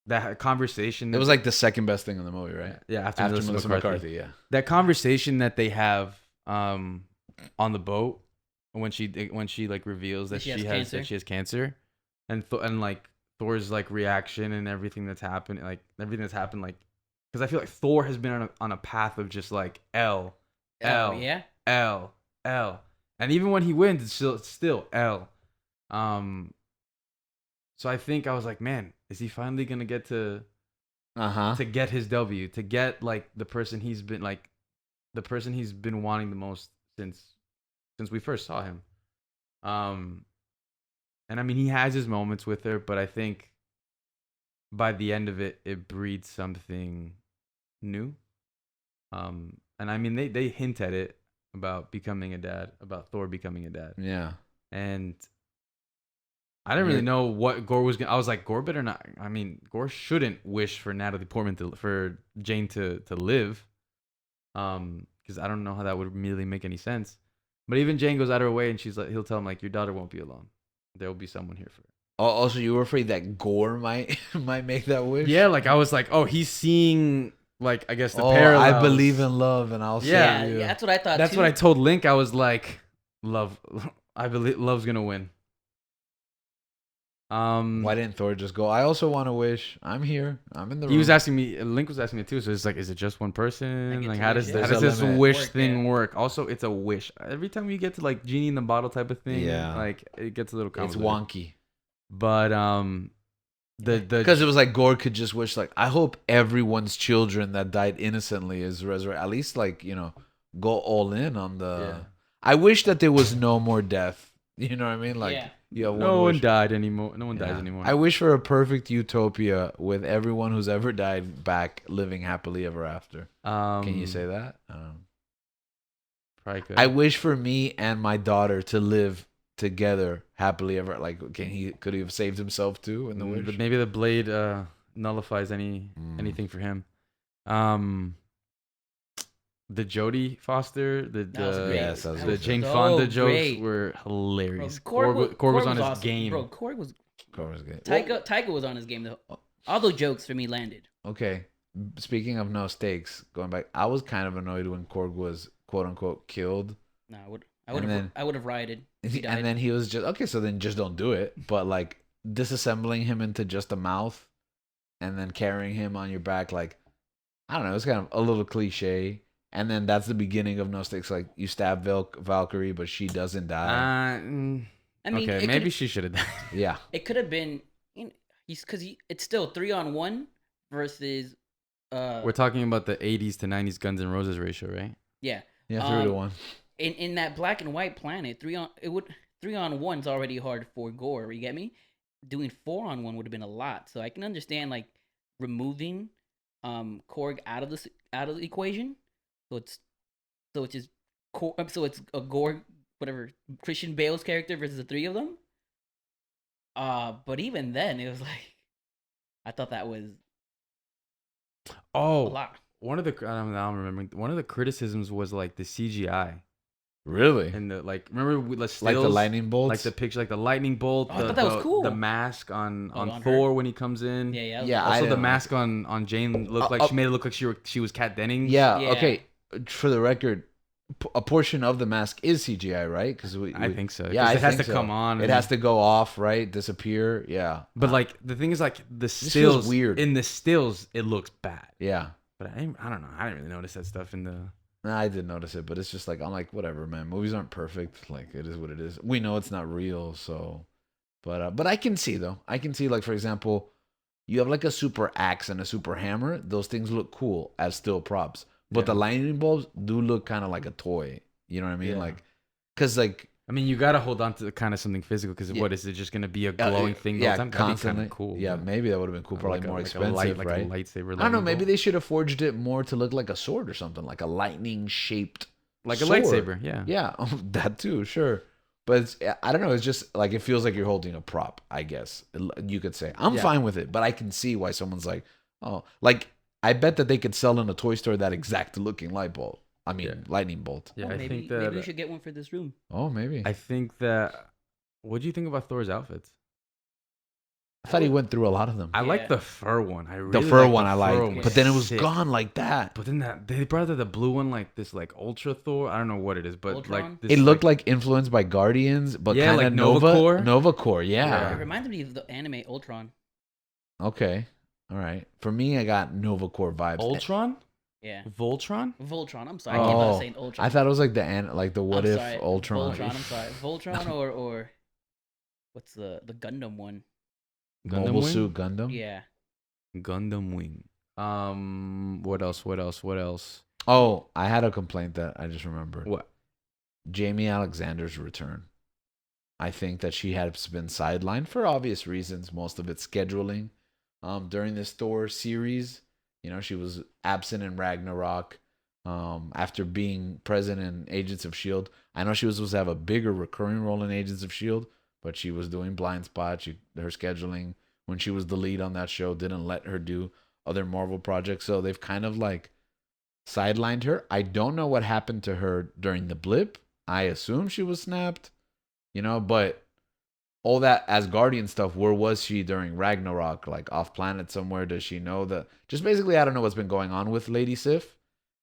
Speaker 2: That conversation.
Speaker 1: it was like the second best thing in the movie, right?
Speaker 2: yeah, after
Speaker 1: After
Speaker 2: Melissa
Speaker 1: Melissa
Speaker 2: McCarthy.
Speaker 1: McCarthy, yeah.
Speaker 2: That conversation that they have on the boat when she like reveals that she has cancer, and like Thor's like reaction and everything that's happened, like because I feel like Thor has been on a path of just like L,
Speaker 3: yeah.
Speaker 2: L, and even when he wins, it's still L. So I think I was like, man, is he finally gonna get to get his W, to get like the person he's been wanting the most since we first saw him. And I mean, he has his moments with her, but I think by the end of it, it breeds something new. And I mean, they hint at it about becoming a dad, about Thor becoming a dad.
Speaker 1: Yeah.
Speaker 2: And I didn't really know what Gorr was gonna. I was like, Gorr better not. I mean, Gorr shouldn't wish for Natalie Portman for Jane to live, because I don't know how that would really make any sense. But even Jane goes out of her way, and she's like, he'll tell him like, your daughter won't be alone. There will be someone here for her.
Speaker 1: Also, you were afraid that Gorr might make that wish.
Speaker 2: Yeah, like I was like, oh, he's seeing like I guess the
Speaker 1: Oh,
Speaker 2: parallels.
Speaker 1: I believe in love, and I'll
Speaker 3: Yeah,
Speaker 1: save you.
Speaker 3: that's what I thought.
Speaker 2: That's
Speaker 3: too.
Speaker 2: what I told Link. I was like, love. I believe love's gonna win.
Speaker 1: Why didn't Thor just go? I also want to wish. I'm here. I'm in the room.
Speaker 2: He was asking me. Link was asking me too. So it's like, is it just one person?
Speaker 3: it's
Speaker 2: Like,
Speaker 3: a
Speaker 2: how
Speaker 3: wish,
Speaker 2: does
Speaker 3: yeah.
Speaker 2: how
Speaker 1: There's
Speaker 2: does
Speaker 1: a
Speaker 2: this
Speaker 1: limit.
Speaker 2: wish
Speaker 3: Work,
Speaker 2: thing
Speaker 3: yeah.
Speaker 2: work? Also, it's a wish. Every time you get to like genie in the bottle type of thing,
Speaker 1: Yeah.
Speaker 2: like it gets a little
Speaker 1: It's
Speaker 2: complicated.
Speaker 1: wonky.
Speaker 2: But the
Speaker 1: Because it was like Gorr could just wish, like, I hope everyone's children that died innocently is resurrected. At least, like, go all in on the.
Speaker 2: Yeah.
Speaker 1: I wish that there was no more death. You know what I mean? Like,
Speaker 3: Yeah.
Speaker 1: you have
Speaker 2: no
Speaker 1: one
Speaker 2: one
Speaker 1: wish.
Speaker 2: died anymore. No one dies
Speaker 1: Yeah.
Speaker 2: anymore.
Speaker 1: I wish for a perfect utopia with everyone who's ever died back living happily ever after. Can you say that?
Speaker 2: Probably could.
Speaker 1: I wish for me and my daughter to live together happily ever. Like, could he have saved himself too in the wish?
Speaker 2: Maybe the blade nullifies anything for him. The Jodie Foster,
Speaker 3: That was great.
Speaker 1: yes, that was
Speaker 2: the
Speaker 1: good.
Speaker 2: Jane
Speaker 3: so
Speaker 2: Fonda jokes
Speaker 3: great.
Speaker 2: were hilarious.
Speaker 3: Bro,
Speaker 2: Gorr was on his
Speaker 3: awesome.
Speaker 2: game.
Speaker 3: Bro, Korg was.
Speaker 1: Gorr was good.
Speaker 3: Taika was on his game though. All those jokes for me landed.
Speaker 1: Okay. Speaking of no stakes, going back, I was kind of annoyed when Korg was quote unquote killed.
Speaker 3: Nah, I would have rioted if he died.
Speaker 1: And then he was just okay. So then just don't do it. But like disassembling him into just a mouth, and then carrying him on your back, like I don't know, it's kind of a little cliche. And then that's the beginning of No Stakes. Like you stab Valkyrie, but she doesn't die.
Speaker 3: I mean,
Speaker 2: okay, maybe she should have died.
Speaker 1: Yeah,
Speaker 3: it could have been. It's still 3-on-1 versus.
Speaker 2: We're talking about the 80s to 90s Guns N' Roses ratio, right?
Speaker 3: Yeah.
Speaker 1: 3-1.
Speaker 3: In that black and white planet, 3-on-1's already hard for Gorr. You get me? Doing 4-on-1 would have been a lot. So I can understand like removing Korg out of the equation. So it's just it's a Gorr, whatever, Christian Bale's character versus the three of them. But even then, it was like I thought that was a lot.
Speaker 2: One of the I'm remembering. One of the criticisms was like the CGI.
Speaker 1: Really?
Speaker 2: And the remember the stills,
Speaker 1: like the lightning bolts,
Speaker 2: like the picture, like the lightning bolt.
Speaker 3: I thought that was cool.
Speaker 2: The mask on
Speaker 3: her.
Speaker 2: Thor when he comes in.
Speaker 3: Yeah.
Speaker 2: Also, the mask on Jane looked like she made it look like she was Kat Dennings.
Speaker 1: Yeah. Okay. For the record, a portion of the mask is CGI, right? Because
Speaker 2: I think so.
Speaker 1: Yeah,
Speaker 2: it has to come on.
Speaker 1: It has to go off, right? Disappear. Yeah.
Speaker 2: But like the thing is, like the stills
Speaker 1: weird.
Speaker 2: In the stills, it looks bad.
Speaker 1: Yeah.
Speaker 2: But I don't know. I didn't really notice that stuff in the.
Speaker 1: Nah, I did notice it, but it's just like I'm like whatever, man. Movies aren't perfect. Like it is what it is. We know it's not real, so. But I can see though. I can see like for example, you have like a super axe and a super hammer. Those things look cool as still props. But the lightning bolts do look kind of like a toy. You know what I mean?
Speaker 2: Yeah.
Speaker 1: Like, cause like.
Speaker 2: I mean, you gotta hold on to kind of something physical because what is it just gonna be a glowing thing?
Speaker 1: Yeah,
Speaker 2: the time?
Speaker 1: constantly.
Speaker 2: That'd be cool.
Speaker 1: Yeah, maybe that would have been cool. Probably more expensive,
Speaker 2: like
Speaker 1: right?
Speaker 2: a lightsaber.
Speaker 1: I don't know. Maybe they should have forged it more to look like a sword or something, like a lightning shaped,
Speaker 2: like
Speaker 1: sword.
Speaker 2: A lightsaber. Yeah.
Speaker 1: Yeah, that too. Sure, but it's, I don't know. It's just like it feels like you're holding a prop. I guess you could say I'm fine with it, but I can see why someone's like, oh, like I bet that they could sell in a toy store that exact looking light bulb. I mean, lightning bolt.
Speaker 2: Yeah,
Speaker 3: I think that maybe we should get one for this room.
Speaker 1: Oh, maybe.
Speaker 2: I think that. What do you think about Thor's outfits?
Speaker 1: I thought he went through a lot of them.
Speaker 2: I like the fur one.
Speaker 1: The fur one I like, but then it was gone like that.
Speaker 2: But then they brought out the blue one, like this, like Ultra Thor. I don't know what it is, but
Speaker 3: Ultron?
Speaker 2: like this,
Speaker 1: it looked like influenced by Guardians, but kind of
Speaker 2: like
Speaker 1: Nova Corps. Yeah.
Speaker 3: It reminded me of the anime Ultron.
Speaker 1: Okay, all right. For me, I got Nova Corps vibes.
Speaker 2: Ultron.
Speaker 3: Yeah.
Speaker 2: Voltron?
Speaker 3: Voltron. I'm sorry. I came out saying Ultron.
Speaker 1: I thought it was like the what if Ultron.
Speaker 3: Voltron. I'm sorry. Voltron or what's the Gundam one?
Speaker 1: Mobile Suit Gundam.
Speaker 3: Yeah.
Speaker 2: Gundam Wing. What else?
Speaker 1: Oh, I had a complaint that I just remembered.
Speaker 2: What?
Speaker 1: Jamie Alexander's return. I think that she has been sidelined for obvious reasons. Most of it scheduling. During this Thor series. You know, she was absent in Ragnarok after being present in Agents of S.H.I.E.L.D. I know she was supposed to have a bigger recurring role in Agents of S.H.I.E.L.D., but she was doing Blind Spot. Her scheduling, when she was the lead on that show, didn't let her do other Marvel projects. So they've kind of like sidelined her. I don't know what happened to her during the blip. I assume she was snapped, you know, but all that Asgardian stuff, where was she during Ragnarok? Like off planet somewhere? Does she know that? Just basically, I don't know what's been going on with Lady Sif.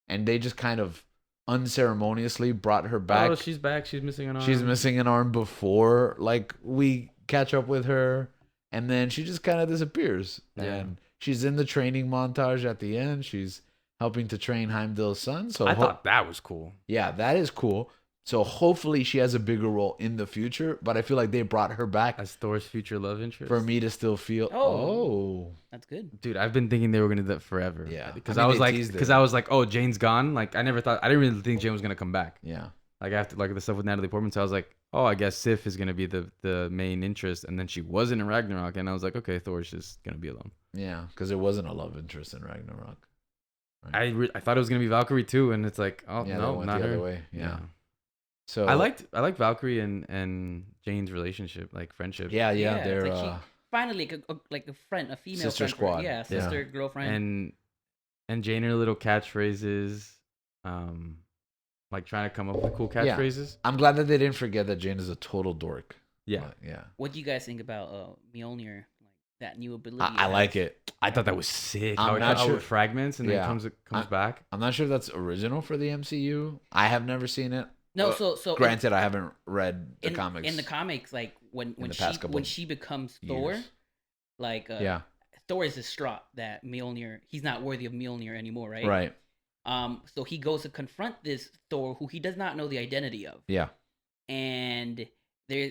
Speaker 1: And they just kind of unceremoniously brought her back.
Speaker 2: Oh, she's back. She's missing an arm.
Speaker 1: She's missing an arm before like we catch up with her. And then she just kind of disappears.
Speaker 2: Yeah.
Speaker 1: And she's in the training montage at the end. She's helping to train Heimdall's son. So
Speaker 2: I thought that was cool.
Speaker 1: Yeah, that is cool. So hopefully she has a bigger role in the future, but I feel like they brought her back
Speaker 2: as Thor's future love interest
Speaker 1: for me to still feel. Oh,
Speaker 3: that's good,
Speaker 2: dude. I've been thinking they were gonna do that forever.
Speaker 1: Yeah,
Speaker 2: because I was like, oh, Jane's gone. Like I didn't really think Jane was gonna come back.
Speaker 1: Yeah,
Speaker 2: like after like the stuff with Natalie Portman, so I was like, oh, I guess Sif is gonna be the main interest, and then she wasn't in Ragnarok, and I was like, okay, Thor's just gonna be alone.
Speaker 1: Yeah, because there wasn't a love interest in Ragnarok.
Speaker 2: Right? I thought it was gonna be Valkyrie too, and it's like, oh
Speaker 1: yeah,
Speaker 2: no, not
Speaker 1: the
Speaker 2: her.
Speaker 1: other way. Yeah. So
Speaker 2: I liked Valkyrie and Jane's relationship, like friendship.
Speaker 1: Yeah, they're
Speaker 3: like finally like a friend, a female
Speaker 1: sister
Speaker 3: friend
Speaker 1: squad.
Speaker 3: Yeah, sister, girlfriend.
Speaker 2: And Jane, her little catchphrases, like trying to come up with cool catchphrases.
Speaker 1: Yeah. I'm glad that they didn't forget that Jane is a total dork.
Speaker 2: Yeah,
Speaker 1: yeah.
Speaker 3: What do you guys think about Mjolnir? Like that new ability?
Speaker 1: I like it.
Speaker 2: I thought that was sick.
Speaker 1: I'm not sure.
Speaker 2: Fragments and then comes back.
Speaker 1: I'm not sure if that's original for the MCU. I have never seen it.
Speaker 3: No, so
Speaker 1: Granted, I haven't read the
Speaker 3: in
Speaker 1: comics.
Speaker 3: in the comics, like when
Speaker 1: the past couple
Speaker 3: she becomes Thor,
Speaker 1: years.
Speaker 3: like
Speaker 1: Yeah.
Speaker 3: Thor is distraught that Mjolnir, he's not worthy of Mjolnir anymore, right?
Speaker 1: Right.
Speaker 3: So he goes to confront this Thor who he does not know the identity of,
Speaker 1: Yeah.
Speaker 3: and they're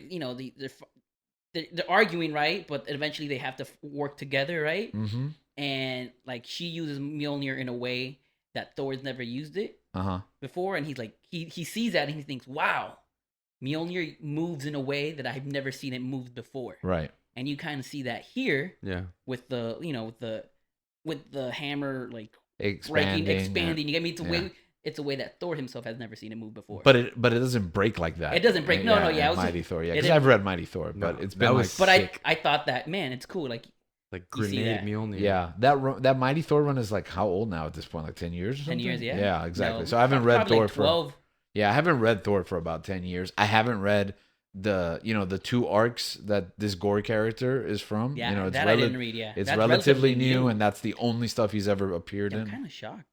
Speaker 3: they're arguing, right? But eventually they have to work together, right?
Speaker 1: Mm-hmm.
Speaker 3: And like she uses Mjolnir in a way that Thor's never used it before, and he's like he sees that and he thinks, wow, Mjolnir moves in a way that I've never seen it move before.
Speaker 1: Right.
Speaker 3: And you kind of see that here,
Speaker 2: Yeah.
Speaker 3: with the with the hammer like
Speaker 1: Expanding.
Speaker 3: expanding. You get me? It's a
Speaker 1: yeah.
Speaker 3: way. It's a way that Thor himself has never seen it move before.
Speaker 1: But it doesn't break like that.
Speaker 3: It doesn't break. No,
Speaker 1: in
Speaker 3: it was
Speaker 1: Mighty Thor. Yeah,
Speaker 3: it
Speaker 1: because I've read Mighty Thor, but
Speaker 2: No,
Speaker 1: it's
Speaker 2: that
Speaker 1: been
Speaker 2: was
Speaker 1: like.
Speaker 3: But
Speaker 2: sick.
Speaker 3: I thought that, man, it's cool. Like you see
Speaker 2: grenade
Speaker 3: that.
Speaker 2: Mjolnir.
Speaker 1: Yeah, that Mighty Thor run is like how old now at this point? Like 10 years or
Speaker 3: 10
Speaker 1: something?
Speaker 3: years, yeah.
Speaker 1: Yeah, exactly.
Speaker 3: No,
Speaker 1: So I haven't read
Speaker 3: probably
Speaker 1: Thor
Speaker 3: like 12.
Speaker 1: I haven't read Thor for about 10 years. I haven't read the 2 arcs that this Gorr character is from.
Speaker 3: Yeah,
Speaker 1: it's
Speaker 3: that I didn't read. Yeah,
Speaker 1: It's
Speaker 3: That's
Speaker 1: relatively new, and that's the only stuff he's ever appeared
Speaker 3: I'm
Speaker 1: in.
Speaker 3: kind of shocked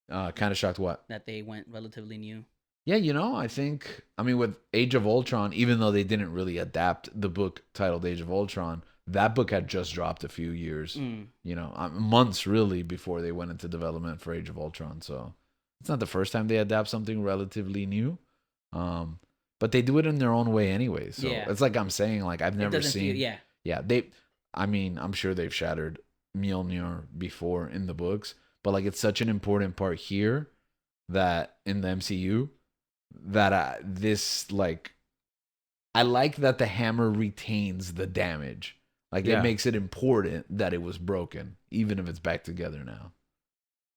Speaker 1: Kind of shocked what?
Speaker 3: that they went relatively new.
Speaker 1: Yeah, I think, with Age of Ultron, even though they didn't really adapt the book titled Age of Ultron, that book had just dropped a few years, months really before they went into development for Age of Ultron. So it's not the first time they adapt something relatively new. But they do it in their own way anyway. So it's like I'm saying, like I've never seen. Yeah, I'm sure they've shattered Mjolnir before in the books, but like it's such an important part here that in the MCU that I like that the hammer retains the damage. Like it makes it important that it was broken, even if it's back together now.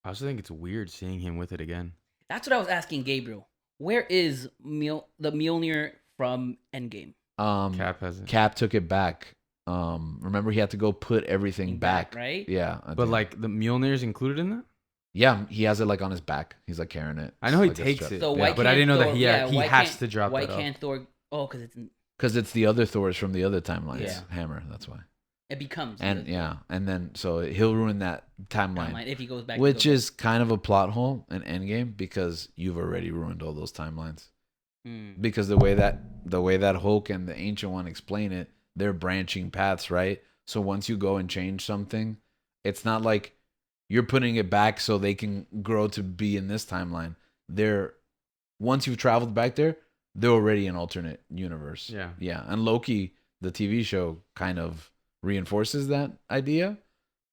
Speaker 2: I also think it's weird seeing him with it again.
Speaker 3: That's what I was asking Gabriel. Where is the Mjolnir from Endgame?
Speaker 2: Cap has it.
Speaker 1: Cap took it back. Remember he had to go put everything back,
Speaker 3: right?
Speaker 1: Yeah.
Speaker 2: But like the Mjolnir's included in that?
Speaker 1: Yeah, he has it like on his back. He's like carrying it.
Speaker 2: I know he
Speaker 1: like a
Speaker 2: takes
Speaker 1: strap.
Speaker 2: it,
Speaker 3: So why
Speaker 2: but I didn't know that he
Speaker 3: why
Speaker 2: has
Speaker 3: can't-
Speaker 2: to drop
Speaker 3: Why
Speaker 2: that off.
Speaker 3: can't Thor? Oh, because
Speaker 1: Because it's the other Thors from the other timelines.
Speaker 3: Yeah.
Speaker 1: Hammer, that's why.
Speaker 3: it becomes
Speaker 1: And
Speaker 3: the
Speaker 1: and then so he'll ruin that timeline,
Speaker 3: if he goes back,
Speaker 1: which is kind of a plot hole in Endgame because you've already ruined all those timelines. Because the way that Hulk and the Ancient One explain it, they're branching paths, right? So once you go and change something, it's not like you're putting it back so they can grow to be in this timeline. Once you've traveled back there, they're already in alternate universe.
Speaker 2: Yeah.
Speaker 1: Yeah. And Loki, the TV show, kind of reinforces that idea.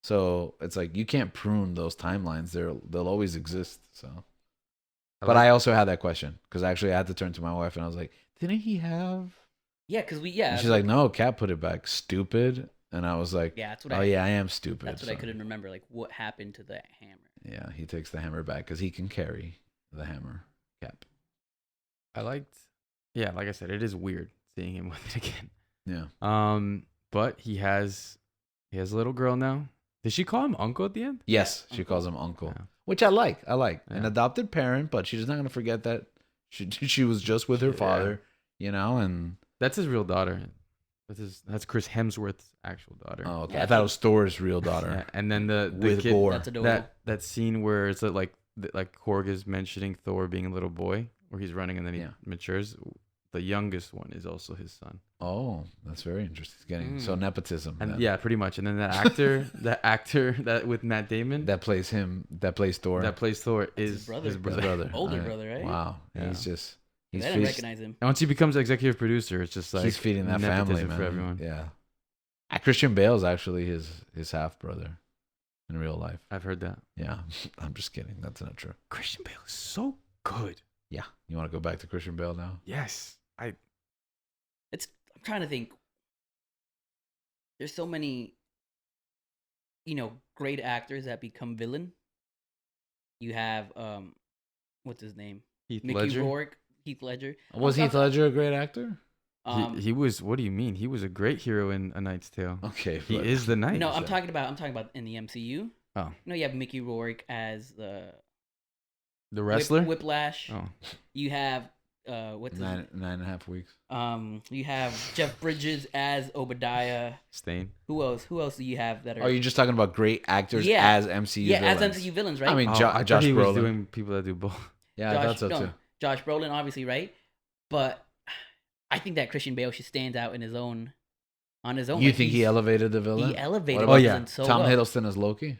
Speaker 1: So it's like you can't prune those timelines. They'll always exist. So but I also had that question because actually I had to turn to my wife and I was like, didn't he have?
Speaker 3: Yeah, because
Speaker 1: And she's like, no, Cap put it back. Stupid. And I was like,
Speaker 3: yeah, that's what
Speaker 1: I am stupid.
Speaker 3: That's what I couldn't remember. Like, what happened to the hammer?
Speaker 1: Yeah, he takes the hammer back because he can carry the hammer. Cap.
Speaker 2: I liked, like I said, it is weird seeing him with it again.
Speaker 1: Yeah.
Speaker 2: But he has a little girl now. Did she call him uncle at the end?
Speaker 1: Yes, she calls him uncle,
Speaker 2: Yeah.
Speaker 1: which I like. An
Speaker 2: Yeah.
Speaker 1: adopted parent, but she's not gonna forget that she was just with her father, and
Speaker 2: That's his real daughter. That's Chris Hemsworth's actual daughter.
Speaker 1: oh, okay.
Speaker 3: Yeah,
Speaker 1: I thought it was Thor's real daughter.
Speaker 2: Yeah, and then the
Speaker 1: With
Speaker 2: kid,
Speaker 1: Gorr.
Speaker 3: That's adorable.
Speaker 2: that scene where it's like Korg is mentioning Thor being a little boy, where he's running and then he matures. The youngest one is also his son.
Speaker 1: Oh, that's very interesting. He's getting so nepotism.
Speaker 2: And
Speaker 1: then.
Speaker 2: yeah, pretty much. And then that actor that with Matt Damon
Speaker 1: that plays Thor.
Speaker 2: that plays Thor is
Speaker 3: his brother.
Speaker 2: his brother.
Speaker 1: His brother.
Speaker 3: Older
Speaker 1: All
Speaker 3: brother, right?
Speaker 1: Wow.
Speaker 2: Yeah.
Speaker 1: He's
Speaker 3: I didn't recognize him.
Speaker 2: And once he becomes executive producer, it's just like
Speaker 1: he's feeding that family,
Speaker 2: nepotism
Speaker 1: man.
Speaker 2: for everyone.
Speaker 1: Yeah. Christian Bale's actually his half brother in real life.
Speaker 2: I've heard that.
Speaker 1: Yeah. I'm just kidding. That's not true.
Speaker 2: Christian Bale is so good.
Speaker 1: Yeah. You want to go back to Christian Bale now?
Speaker 2: Yes.
Speaker 3: I'm trying to think. There's so many, great actors that become villain. You have what's his name?
Speaker 2: Heath
Speaker 3: Mickey
Speaker 2: Ledger.
Speaker 3: Rourke, Heath Ledger.
Speaker 1: Was Heath Ledger a great actor?
Speaker 2: He was. What do you mean? He was a great hero in A Knight's Tale.
Speaker 1: Okay.
Speaker 2: He is the knight.
Speaker 3: No, I'm talking about in the MCU.
Speaker 2: Oh.
Speaker 3: No, you have Mickey Rourke as the
Speaker 2: wrestler.
Speaker 3: Whiplash.
Speaker 2: Oh.
Speaker 3: You have what's his
Speaker 1: 9.5 weeks.
Speaker 3: You have Jeff Bridges as Obadiah.
Speaker 2: Stain.
Speaker 3: Who else? Who else do you have that are?
Speaker 1: Are you just talking about great actors
Speaker 3: Yeah.
Speaker 1: as MCU
Speaker 3: yeah,
Speaker 1: villains?
Speaker 3: as MCU villains, right?
Speaker 1: I mean,
Speaker 2: I
Speaker 1: Josh
Speaker 2: thought he was
Speaker 1: Brolin.
Speaker 2: doing people that do both.
Speaker 1: Yeah, I thought so too.
Speaker 3: Josh Brolin, obviously, right? But I think that Christian Bale should stand out in his own, on his own.
Speaker 1: You
Speaker 3: Like,
Speaker 1: think he elevated the villain?
Speaker 3: He elevated
Speaker 1: What
Speaker 3: the
Speaker 1: about
Speaker 3: villain so
Speaker 1: Tom
Speaker 3: well.
Speaker 1: Hiddleston as Loki?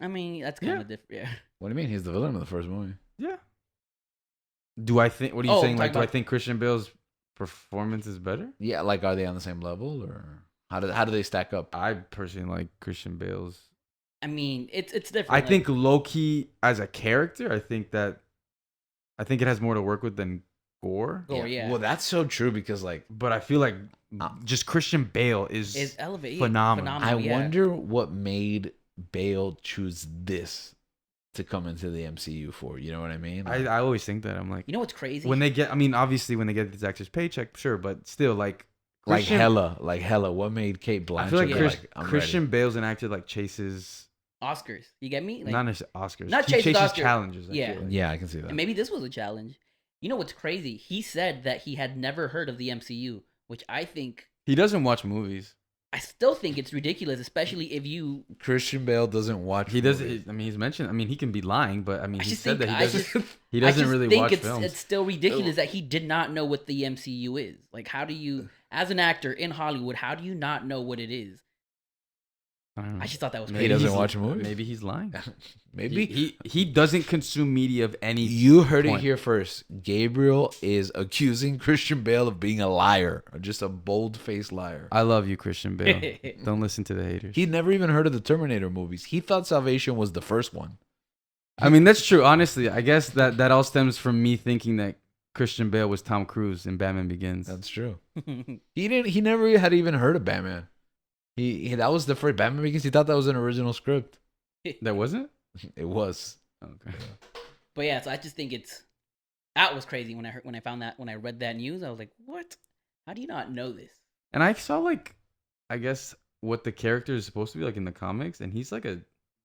Speaker 3: I mean, that's kind of different. Yeah.
Speaker 1: What do you mean? He's the villain of the first movie.
Speaker 2: Yeah. Do I think? What are you
Speaker 3: Oh,
Speaker 2: saying? Like,
Speaker 3: talking
Speaker 2: do I
Speaker 3: about-
Speaker 2: think Christian Bale's performance is better?
Speaker 1: Yeah, like are they on the same level or how do they stack up?
Speaker 2: I personally like Christian Bale's.
Speaker 3: I mean, it's different.
Speaker 2: I
Speaker 3: like,
Speaker 2: think Loki as a character, I think it has more to work with than Gorr.
Speaker 3: Gorr, yeah.
Speaker 1: Well, that's so true because like
Speaker 2: But I feel like just Christian Bale
Speaker 3: is elevated.
Speaker 2: phenomenal.
Speaker 1: I
Speaker 3: yeah.
Speaker 1: wonder what made Bale choose this to come into the MCU for. You know what I mean? Like,
Speaker 2: I always think that. I'm like,
Speaker 3: You know what's crazy?
Speaker 2: when they get, I mean, obviously when they get these actors' paycheck, sure, but still, like Christian-
Speaker 1: like hella. What made Kate Blanchett?
Speaker 2: I feel like,
Speaker 3: Yeah.
Speaker 1: I'm
Speaker 2: Christian
Speaker 1: ready.
Speaker 2: Bale's an actor like chases
Speaker 3: Oscars. You get me? Like,
Speaker 2: not necessarily Oscars.
Speaker 3: not
Speaker 2: he
Speaker 3: chases
Speaker 2: chases
Speaker 3: Oscar.
Speaker 2: challenges. I
Speaker 3: Yeah.
Speaker 2: feel like.
Speaker 1: Yeah, I can see that.
Speaker 3: and maybe this was a challenge. You know what's crazy? He said that he had never heard of the MCU, which I think,
Speaker 2: He doesn't watch movies.
Speaker 3: I still think it's ridiculous, especially if you.
Speaker 1: Christian Bale doesn't watch.
Speaker 2: He doesn't.
Speaker 1: movies.
Speaker 2: I mean, he's mentioned. I mean, he can be lying, but I mean,
Speaker 3: I
Speaker 2: he
Speaker 3: just
Speaker 2: said
Speaker 3: think
Speaker 2: that he doesn't. He
Speaker 3: I
Speaker 2: doesn't
Speaker 3: just
Speaker 2: really
Speaker 3: think
Speaker 2: watch
Speaker 3: it's
Speaker 2: films.
Speaker 3: it's still ridiculous that he did not know what the MCU is. Like, how do you, as an actor in Hollywood, how do you not know what it is?
Speaker 2: I don't know.
Speaker 3: I just thought that was
Speaker 1: He
Speaker 3: crazy.
Speaker 1: doesn't
Speaker 2: he's-
Speaker 1: watch movies?
Speaker 2: Maybe he's lying.
Speaker 1: Maybe
Speaker 2: he doesn't consume media of any.
Speaker 1: you heard it
Speaker 2: point.
Speaker 1: here first. Gabriel is accusing Christian Bale of being a liar, or just a bold-faced liar.
Speaker 2: I love you, Christian Bale. Don't listen to the haters.
Speaker 1: He never even heard of the Terminator movies. He thought Salvation was the first one.
Speaker 2: I mean, that's true. Honestly, I guess that all stems from me thinking that Christian Bale was Tom Cruise in Batman Begins.
Speaker 1: That's true. He never had even heard of Batman. He that was the first Batman because he thought that was an original script.
Speaker 2: That wasn't.
Speaker 1: It was.
Speaker 2: Okay.
Speaker 3: But yeah, so I just think that was crazy when I read that news. I was like, what? How do you not know this?
Speaker 2: And I saw I guess what the character is supposed to be like in the comics, and he's like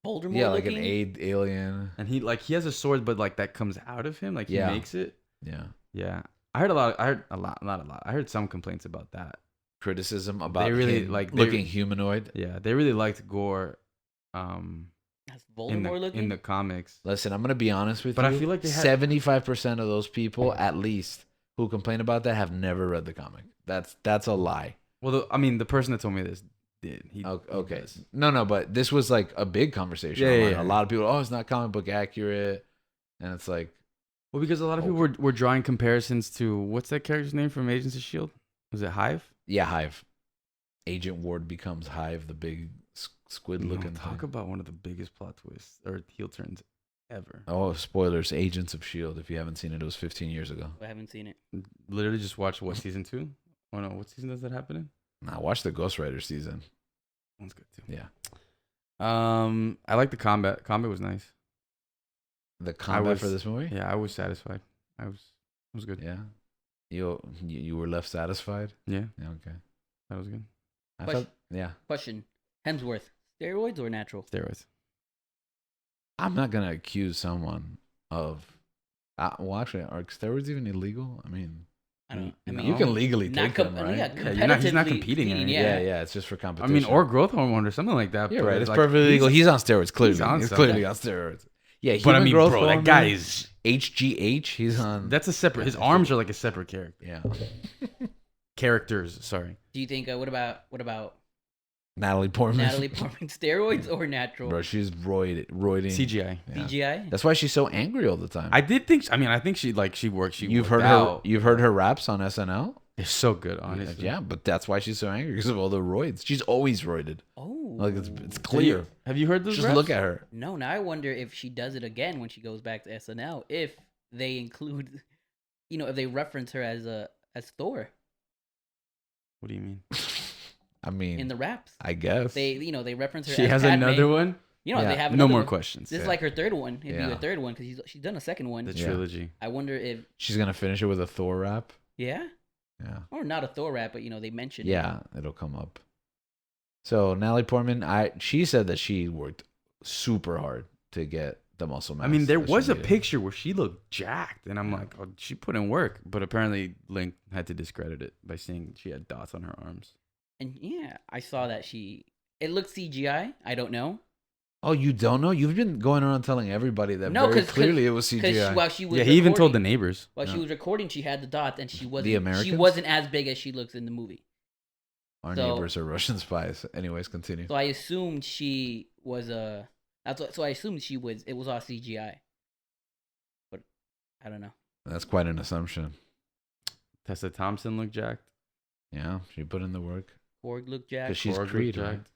Speaker 3: Voldemort
Speaker 1: Yeah, like
Speaker 3: looking?
Speaker 1: an alien.
Speaker 2: and he has a sword, but like that comes out of him, like he
Speaker 1: Yeah.
Speaker 2: makes it.
Speaker 1: Yeah.
Speaker 2: Yeah, I heard not a lot. I heard some complaints about that.
Speaker 1: Criticism about
Speaker 2: They really,
Speaker 1: him
Speaker 2: like, they-
Speaker 1: looking humanoid.
Speaker 2: Yeah, they really liked Gorr,
Speaker 3: That's Voldemort
Speaker 2: in the
Speaker 3: looking?
Speaker 1: Listen, I'm gonna be honest with
Speaker 2: But
Speaker 1: you.
Speaker 2: I feel like they had-
Speaker 1: 75% of those people, at least, who complain about that, have never read the comic. That's a lie.
Speaker 2: well, the person that told me this did. He
Speaker 1: Okay.
Speaker 2: does.
Speaker 1: No, but this was like a big conversation.
Speaker 2: Yeah,
Speaker 1: online.
Speaker 2: yeah.
Speaker 1: A lot of people, oh, it's not comic book accurate, and it's like,
Speaker 2: Well, because a lot of people were drawing comparisons to what's that character's name from Agents of Shield? Was it Hive?
Speaker 1: yeah, Hive. Agent Ward becomes Hive, the big squid-looking
Speaker 2: Talk
Speaker 1: thing.
Speaker 2: about one of the biggest plot twists or heel turns ever.
Speaker 1: Oh, spoilers! Agents of Shield. If you haven't seen it, it was 15 years ago.
Speaker 3: I haven't seen it.
Speaker 2: Literally just watch what season 2? Oh no, what season does that happen in?
Speaker 1: Nah, watch the Ghost Rider season.
Speaker 2: One's good too.
Speaker 1: Yeah,
Speaker 2: I like the combat. Combat was nice.
Speaker 1: the combat
Speaker 2: was-
Speaker 1: for this movie.
Speaker 2: Yeah, I was satisfied. It was good.
Speaker 1: Yeah. You were left satisfied.
Speaker 2: Yeah,
Speaker 1: Yeah, okay.
Speaker 2: that was good.
Speaker 1: I
Speaker 3: Question.
Speaker 1: thought, yeah.
Speaker 3: Question. Hemsworth, steroids or natural?
Speaker 2: Steroids.
Speaker 1: I'm not gonna accuse someone of. Well, actually, are steroids even illegal? I mean,
Speaker 3: I don't. I
Speaker 2: No.
Speaker 3: mean,
Speaker 1: you can legally
Speaker 3: not
Speaker 1: take them,
Speaker 3: I mean,
Speaker 1: right?
Speaker 3: yeah,
Speaker 2: Yeah, he's not
Speaker 3: competitively
Speaker 2: competing or anything.
Speaker 1: Yeah, it's just for
Speaker 2: I
Speaker 1: competition.
Speaker 2: mean, or growth hormone or something like that.
Speaker 1: yeah,
Speaker 2: but
Speaker 1: right. It's
Speaker 2: like,
Speaker 1: perfectly legal. He's on steroids. Clearly,
Speaker 2: on
Speaker 1: he's
Speaker 2: stuff.
Speaker 1: clearly on steroids. Yeah,
Speaker 2: But I
Speaker 1: human
Speaker 2: mean,
Speaker 1: growth
Speaker 2: bro, that
Speaker 1: hormone,
Speaker 2: guy is.
Speaker 1: HGH. He's on.
Speaker 2: That's a separate. His arms are like a separate character.
Speaker 1: Yeah.
Speaker 2: Characters. Sorry.
Speaker 3: Do you think? What about
Speaker 1: Natalie Portman.
Speaker 3: Natalie Portman? Steroids or natural?
Speaker 1: Bro, she's roiding.
Speaker 2: CGI.
Speaker 1: Yeah.
Speaker 3: CGI.
Speaker 1: That's why she's so angry all the time.
Speaker 2: I did think. I mean, I think she worked.
Speaker 1: You've
Speaker 2: worked
Speaker 1: heard
Speaker 2: out.
Speaker 1: her. You've heard her raps on SNL.
Speaker 2: They're so good, honestly.
Speaker 1: Yeah, but that's why she's so angry because of all the roids. She's always roided.
Speaker 3: Oh.
Speaker 1: Like it's clear.
Speaker 2: Have you heard those?
Speaker 1: Just
Speaker 2: raps?
Speaker 1: look at her.
Speaker 3: No, now I wonder if she does it again when she goes back to SNL. If they include, if they reference her as Thor
Speaker 2: What do you mean?
Speaker 1: I mean,
Speaker 3: in the raps.
Speaker 1: I guess
Speaker 3: They reference her.
Speaker 2: She
Speaker 3: as
Speaker 2: has
Speaker 3: Padme.
Speaker 2: another one.
Speaker 3: You know,
Speaker 1: Yeah.
Speaker 3: they have
Speaker 2: No
Speaker 3: another
Speaker 2: more
Speaker 3: one.
Speaker 2: questions.
Speaker 3: This is
Speaker 1: Yeah.
Speaker 3: like her third one. It'd be
Speaker 1: Yeah.
Speaker 3: her third one because she's done a second one.
Speaker 2: The
Speaker 1: Yeah.
Speaker 2: trilogy.
Speaker 3: I wonder if
Speaker 1: she's gonna finish it with a Thor rap.
Speaker 3: yeah,
Speaker 1: Yeah.
Speaker 3: or not a Thor rap, but they mentioned it.
Speaker 1: Yeah, it'll come up. So Natalie Portman, she said that she worked super hard to get the muscle mass.
Speaker 2: I mean, there
Speaker 1: that she
Speaker 2: was a
Speaker 1: needed.
Speaker 2: picture where she looked jacked, and I'm
Speaker 1: Yeah.
Speaker 2: like, oh, she put in work. But apparently, Link had to discredit it by saying she had dots on her arms.
Speaker 3: And yeah, I saw that it looked CGI. I don't know.
Speaker 1: Oh, you don't know? You've been going around telling everybody that
Speaker 3: No,
Speaker 1: very
Speaker 3: 'cause-
Speaker 1: clearly it was
Speaker 3: Because
Speaker 1: CGI.
Speaker 3: while she was
Speaker 2: Yeah, he even told the
Speaker 3: recording-
Speaker 2: neighbors.
Speaker 3: While she
Speaker 1: No.
Speaker 3: was recording, she had the dots, and she wasn't.
Speaker 1: The Americans?
Speaker 3: She wasn't as big as she looks in the movie.
Speaker 1: Our
Speaker 3: So-
Speaker 1: neighbors are Russian spies. Anyways, continue.
Speaker 3: So I assumed she was a. So I assumed she was. It was all CGI. But I don't know.
Speaker 1: That's quite an assumption.
Speaker 2: Tessa Thompson looked jacked.
Speaker 1: Yeah, she put in the work.
Speaker 3: Korg looked
Speaker 1: Because
Speaker 3: jacked.
Speaker 1: she's
Speaker 2: Korg looked
Speaker 1: Creed, right?
Speaker 2: jacked.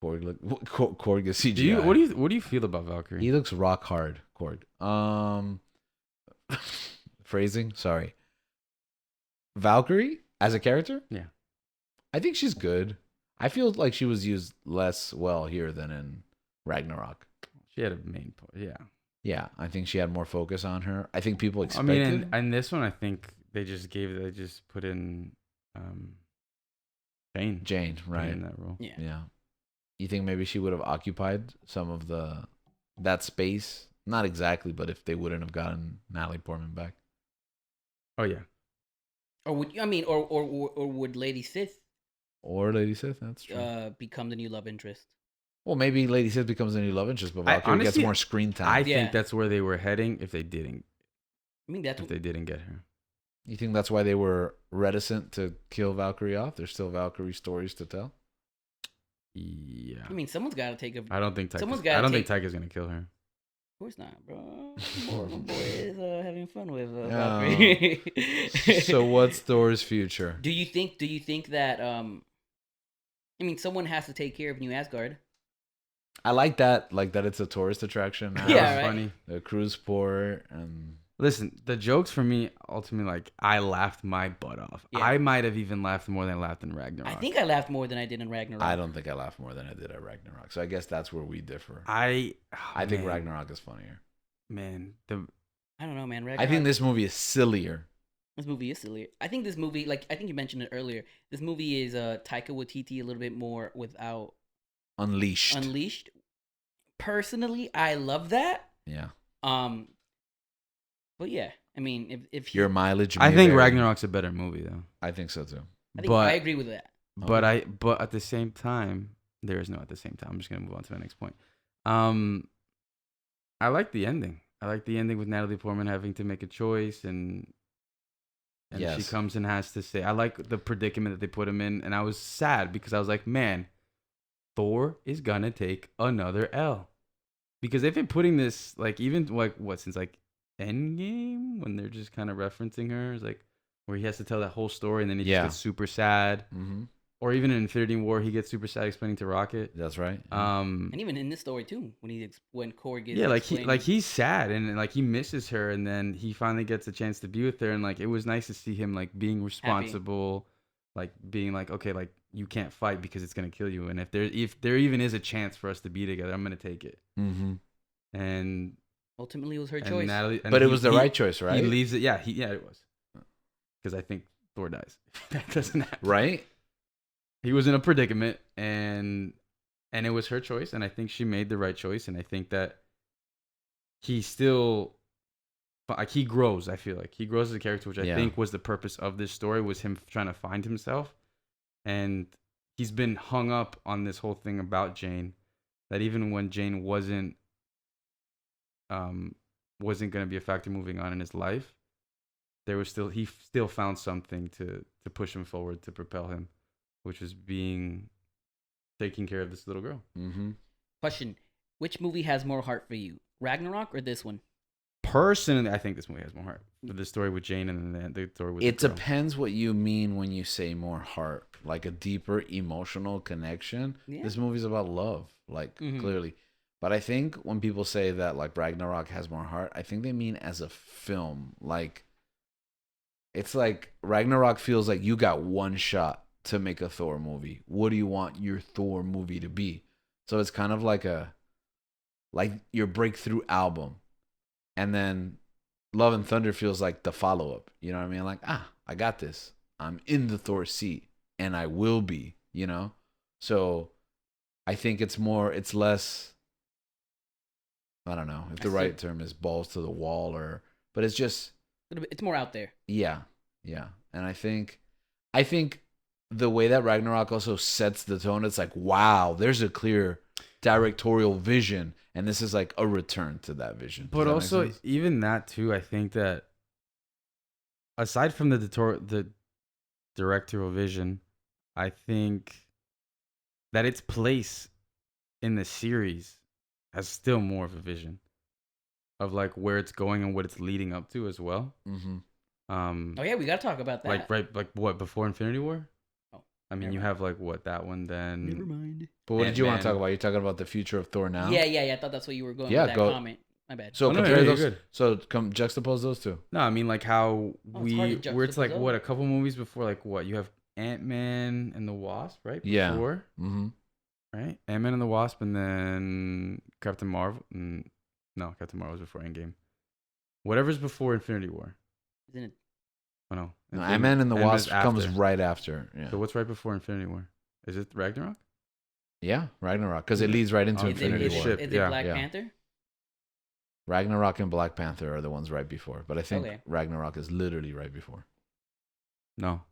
Speaker 1: Korg is CGI.
Speaker 2: What do you feel about Valkyrie?
Speaker 1: He looks rock hard, Korg. Phrasing, sorry. Valkyrie as a character?
Speaker 2: Yeah.
Speaker 1: I think she's good. I feel like she was used less well here than in Ragnarok.
Speaker 2: She had a main part. Yeah.
Speaker 1: Yeah, I think she had more focus on her. I think people
Speaker 2: I
Speaker 1: expected.
Speaker 2: mean, and this one, I think they just put in Jane.
Speaker 1: Jane, right?
Speaker 2: In that role.
Speaker 3: Yeah.
Speaker 1: Yeah. You think maybe she would have occupied some of that space? Not exactly, but if they wouldn't have gotten Natalie Portman back.
Speaker 2: Oh yeah.
Speaker 3: Or would Lady Sith
Speaker 1: Or Lady Sith, that's true.
Speaker 3: become the new love interest?
Speaker 1: Well, maybe Lady Sith becomes the new love interest, but Valkyrie gets
Speaker 2: honestly,
Speaker 1: more screen time.
Speaker 2: I
Speaker 3: Yeah.
Speaker 2: think that's where they were heading if they didn't
Speaker 3: I mean, that's
Speaker 2: get her.
Speaker 1: You think that's why they were reticent to kill Valkyrie off? There's still Valkyrie stories to tell.
Speaker 2: Yeah.
Speaker 3: I mean, someone's got to take a. Of
Speaker 2: I don't think
Speaker 3: someone's
Speaker 2: Taika's,
Speaker 3: gotta
Speaker 2: I don't
Speaker 3: take-
Speaker 2: think Taika's gonna kill her.
Speaker 3: course not, bro. My boy is having fun with
Speaker 1: Oh.
Speaker 3: Valkyrie.
Speaker 1: So what's Thor's future?
Speaker 3: Do you think that I mean, someone has to take care of New Asgard.
Speaker 1: I like that it's a tourist attraction now.
Speaker 3: Yeah,
Speaker 2: That was
Speaker 3: right.
Speaker 2: funny.
Speaker 1: The cruise port and
Speaker 2: Listen, the jokes for me ultimately, like, I laughed my butt off.
Speaker 3: Yeah.
Speaker 2: I might have even laughed more than I laughed in Ragnarok.
Speaker 3: I think I laughed more than I did in Ragnarok.
Speaker 1: I don't think I laughed more than I did at Ragnarok. So I guess that's where we differ.
Speaker 2: I
Speaker 1: think
Speaker 2: man,
Speaker 1: Ragnarok is funnier.
Speaker 2: Man,
Speaker 3: I don't know, man.
Speaker 1: I
Speaker 3: Ragnarok,
Speaker 1: think this movie is sillier.
Speaker 3: this movie is silly. I think this movie, like I think you mentioned it earlier, this movie is Taika Waititi a little bit more without
Speaker 1: Unleashed.
Speaker 3: Unleashed. Personally, I love that.
Speaker 1: Yeah.
Speaker 3: But yeah, I mean, if
Speaker 1: Your mileage.
Speaker 2: I
Speaker 1: may
Speaker 2: think
Speaker 1: vary.
Speaker 2: Ragnarok's a better movie though.
Speaker 1: I think so too.
Speaker 3: I think
Speaker 2: but
Speaker 3: I agree with that.
Speaker 2: but at the same time, there is no at the same time. I'm just gonna move on to the next point. I like the ending. I like the ending with Natalie Portman having to make a choice and she
Speaker 1: Yes.
Speaker 2: comes and has to say, I like the predicament that they put him in, and I was sad because I was like, man, Thor is gonna take another L. Because they've been putting this, like, even like what, since like Endgame, when they're just kind of referencing her, it's like where he has to tell that whole story and then he
Speaker 1: Yeah.
Speaker 2: just gets super sad.
Speaker 1: Mm-hmm.
Speaker 2: Or even in Infinity War, he gets super sad explaining to Rocket.
Speaker 1: That's right.
Speaker 3: And even in this story too, when Korg gets
Speaker 2: Yeah,
Speaker 3: explaining-
Speaker 2: he's sad and like he misses her, and then he finally gets a chance to be with her, and like it was nice to see him like being responsible, like being like, okay, like you can't fight because it's gonna kill you, and if there even is a chance for us to be together, I'm gonna take it.
Speaker 1: Mm-hmm.
Speaker 2: And
Speaker 3: ultimately it was her
Speaker 2: and
Speaker 3: choice.
Speaker 2: Natalie, and
Speaker 1: But it
Speaker 2: he-
Speaker 1: was the
Speaker 2: he-
Speaker 1: right choice, right?
Speaker 2: He leaves it. Yeah, it was. Because I think Thor dies. That doesn't happen.
Speaker 1: Right?
Speaker 2: He was in a predicament, and it was her choice, and I think she made the right choice, and I think that he still, like, he grows. I feel like he grows as a character, which I
Speaker 1: Yeah.
Speaker 2: think was the purpose of this story, was him trying to find himself, and he's been hung up on this whole thing about Jane, that even when Jane wasn't going to be a factor moving on in his life, he still found something to push him forward, to propel him, which was taking care of this little girl.
Speaker 1: Mm-hmm.
Speaker 3: Question: which movie has more heart for you, Ragnarok or this one?
Speaker 2: Personally, I think this movie has more heart. The story with Jane and then the story with
Speaker 1: It
Speaker 2: the girl.
Speaker 1: depends what you mean when you say more heart, like a deeper emotional connection.
Speaker 3: Yeah.
Speaker 1: This movie's about love, like
Speaker 3: Mhm.
Speaker 1: clearly. But I think when people say that like Ragnarok has more heart, I think they mean as a film. Like it's like Ragnarok feels like you got one shot to make a Thor movie. What do you want your Thor movie to be? So it's kind of like your breakthrough album. And then Love and Thunder feels like the follow-up. You know what I mean? Like, I got this. I'm in the Thor seat and I will be, you know? So I think it's less, I don't know if the right term is balls to the wall but it's just,
Speaker 3: It's more out there.
Speaker 1: yeah. And I think the way that Ragnarok also sets the tone, it's like, wow, there's a clear directorial vision, and this is like a return to that vision. Does
Speaker 2: But
Speaker 1: that make
Speaker 2: also,
Speaker 1: sense?
Speaker 2: even that too, I think that aside from the directorial vision, I think that its place in the series has still more of a vision of like where it's going and what it's leading up to as well.
Speaker 1: Mm-hmm.
Speaker 3: Oh yeah, we gotta talk about that.
Speaker 2: Like what before Infinity War?
Speaker 3: Oh,
Speaker 2: I mean,
Speaker 3: never
Speaker 2: you
Speaker 3: mind.
Speaker 2: have like what that one then.
Speaker 3: Never mind.
Speaker 1: But what did you want to
Speaker 2: Ant-Man.
Speaker 1: talk about? You're talking about the future of Thor now.
Speaker 3: Yeah. I thought that's what you were going
Speaker 1: Yeah,
Speaker 3: with that
Speaker 1: go-
Speaker 3: comment. My bad.
Speaker 1: So
Speaker 2: Oh, no,
Speaker 1: compare
Speaker 2: you're
Speaker 1: those.
Speaker 2: good.
Speaker 1: So come juxtapose those two.
Speaker 2: No, I mean like how
Speaker 3: Oh, it's hard to
Speaker 2: where it's like
Speaker 3: juxtapose.
Speaker 2: what a couple movies before, like what you have Ant-Man and the Wasp, right?
Speaker 1: Yeah.
Speaker 2: Before,
Speaker 1: Mm-hmm.
Speaker 2: right? Ant-Man and the Wasp, and then Captain Marvel. No, Captain Marvel was before Endgame. Whatever's before Infinity War.
Speaker 3: Isn't it?
Speaker 2: Oh no,
Speaker 1: No, Ant-Man and the
Speaker 2: Ant-Man's
Speaker 1: Wasp comes
Speaker 2: after.
Speaker 1: right after. Yeah.
Speaker 2: So what's right before Infinity War? Is it Ragnarok?
Speaker 1: Yeah, Ragnarok, because it leads right into
Speaker 2: Oh,
Speaker 3: Is it,
Speaker 1: Infinity
Speaker 3: is
Speaker 1: War.
Speaker 2: Ship,
Speaker 3: it
Speaker 2: yeah,
Speaker 3: Black
Speaker 1: yeah.
Speaker 3: Panther?
Speaker 1: Ragnarok and Black Panther are the ones right before, but I think
Speaker 3: Okay.
Speaker 1: Ragnarok is literally right before.
Speaker 2: No,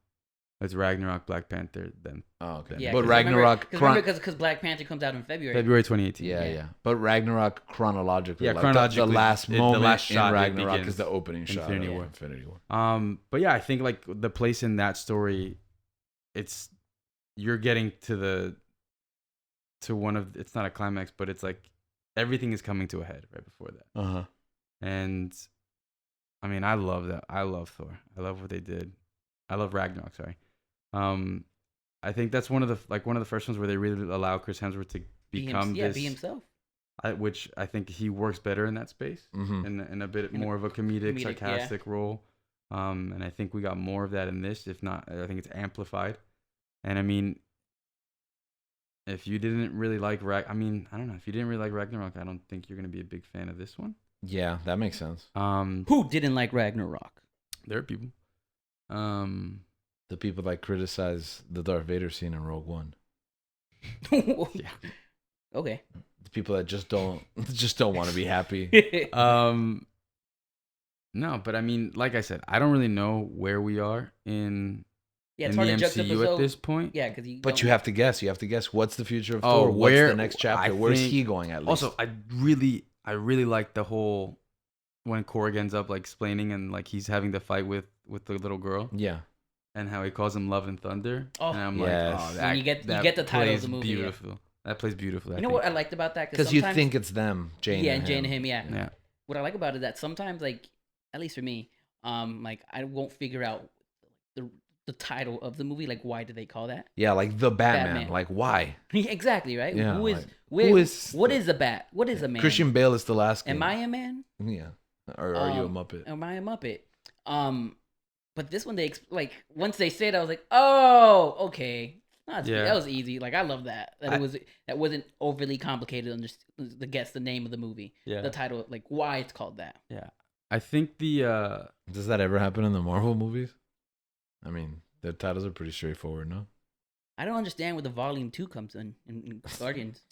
Speaker 2: it's Ragnarok, Black Panther, then
Speaker 1: Oh, okay.
Speaker 3: Yeah,
Speaker 1: but
Speaker 3: 'cause
Speaker 1: Ragnarok,
Speaker 3: because Black Panther comes out in February.
Speaker 2: February 2018.
Speaker 1: yeah,
Speaker 3: Yeah.
Speaker 1: yeah. But Ragnarok chronologically,
Speaker 2: Yeah,
Speaker 1: like
Speaker 2: chronologically,
Speaker 1: the last
Speaker 2: the
Speaker 1: moment
Speaker 2: last
Speaker 1: in
Speaker 2: shot it
Speaker 1: Ragnarok
Speaker 2: begins
Speaker 1: is the opening shot
Speaker 2: Infinity
Speaker 1: of
Speaker 2: War.
Speaker 1: Infinity War.
Speaker 2: But yeah, I think like the place in that story, it's you're getting to one of, it's not a climax, but it's like everything is coming to a head right before that.
Speaker 1: Uh huh.
Speaker 2: And I mean, I love that. I love Thor. I love what they did. I love Ragnarok. Sorry. I think that's one of the first ones where they really allow Chris Hemsworth to become this,
Speaker 3: be himself.
Speaker 2: which I think he works better in that space,
Speaker 1: Mm-hmm.
Speaker 2: in a bit
Speaker 3: In a
Speaker 2: more of a comedic
Speaker 3: yeah.
Speaker 2: sarcastic role. And I think we got more of that in this. If not, I think it's amplified. And I mean, if you didn't really like I don't know. If you didn't really like Ragnarok, I don't think you're gonna be a big fan of this one.
Speaker 1: Yeah, that makes sense.
Speaker 3: Who didn't like Ragnarok?
Speaker 2: There are people.
Speaker 1: The people that criticize the Darth Vader scene in Rogue One,
Speaker 2: Yeah.
Speaker 3: Okay.
Speaker 1: the people that just don't want to be happy.
Speaker 2: No, but I mean, like I said, I don't really know where we are in
Speaker 3: Yeah, it's
Speaker 2: the
Speaker 3: hard to
Speaker 2: MCU at this point.
Speaker 3: Yeah, because you.
Speaker 1: But you have to guess. You have to guess what's the future of
Speaker 2: Oh,
Speaker 1: Thor. What's
Speaker 2: where-
Speaker 1: the next chapter?
Speaker 2: I
Speaker 1: Where's
Speaker 2: think-
Speaker 1: he going at least?
Speaker 2: Also, I really like the whole when Korg ends up like explaining and like he's having the fight with the little girl
Speaker 1: yeah.
Speaker 2: and how he calls him Love and Thunder.
Speaker 3: Oh.
Speaker 2: And I'm
Speaker 1: Yes.
Speaker 2: like, oh,
Speaker 3: And
Speaker 2: that,
Speaker 3: you get
Speaker 2: that
Speaker 3: the title of
Speaker 2: plays
Speaker 3: the movie, yeah.
Speaker 2: beautiful. That plays beautifully.
Speaker 3: You know what I liked about that?
Speaker 1: Because you
Speaker 3: sometimes-
Speaker 1: think it's them, Jane.
Speaker 3: Yeah,
Speaker 1: and
Speaker 3: and Jane
Speaker 1: him.
Speaker 3: and him. Yeah.
Speaker 2: Yeah.
Speaker 3: What I like about it is that sometimes, like, at least for me, like I won't figure out the title of the movie. Like, why do they call that?
Speaker 1: Yeah, like the Batman.
Speaker 3: Batman.
Speaker 1: Like why?
Speaker 3: Exactly right.
Speaker 1: Yeah,
Speaker 3: Who is
Speaker 1: like,
Speaker 3: where,
Speaker 1: who is
Speaker 3: what
Speaker 1: the-
Speaker 3: is a bat? What is a man?
Speaker 1: Christian Bale is the last.
Speaker 3: Am I a man?
Speaker 1: Yeah. Or are you a Muppet?
Speaker 3: Am I a Muppet? But this one like once they said, I was like, oh, okay.
Speaker 2: Yeah.
Speaker 3: That was easy. Like I love that.
Speaker 2: I-
Speaker 3: That wasn't overly complicated to guess the name of the movie,
Speaker 2: Yeah.
Speaker 3: the title, like why it's called that.
Speaker 2: Yeah. I think the
Speaker 1: Does that ever happen in the Marvel movies? I mean, their titles are pretty straightforward, no?
Speaker 3: I don't understand where the volume 2 comes in Guardians.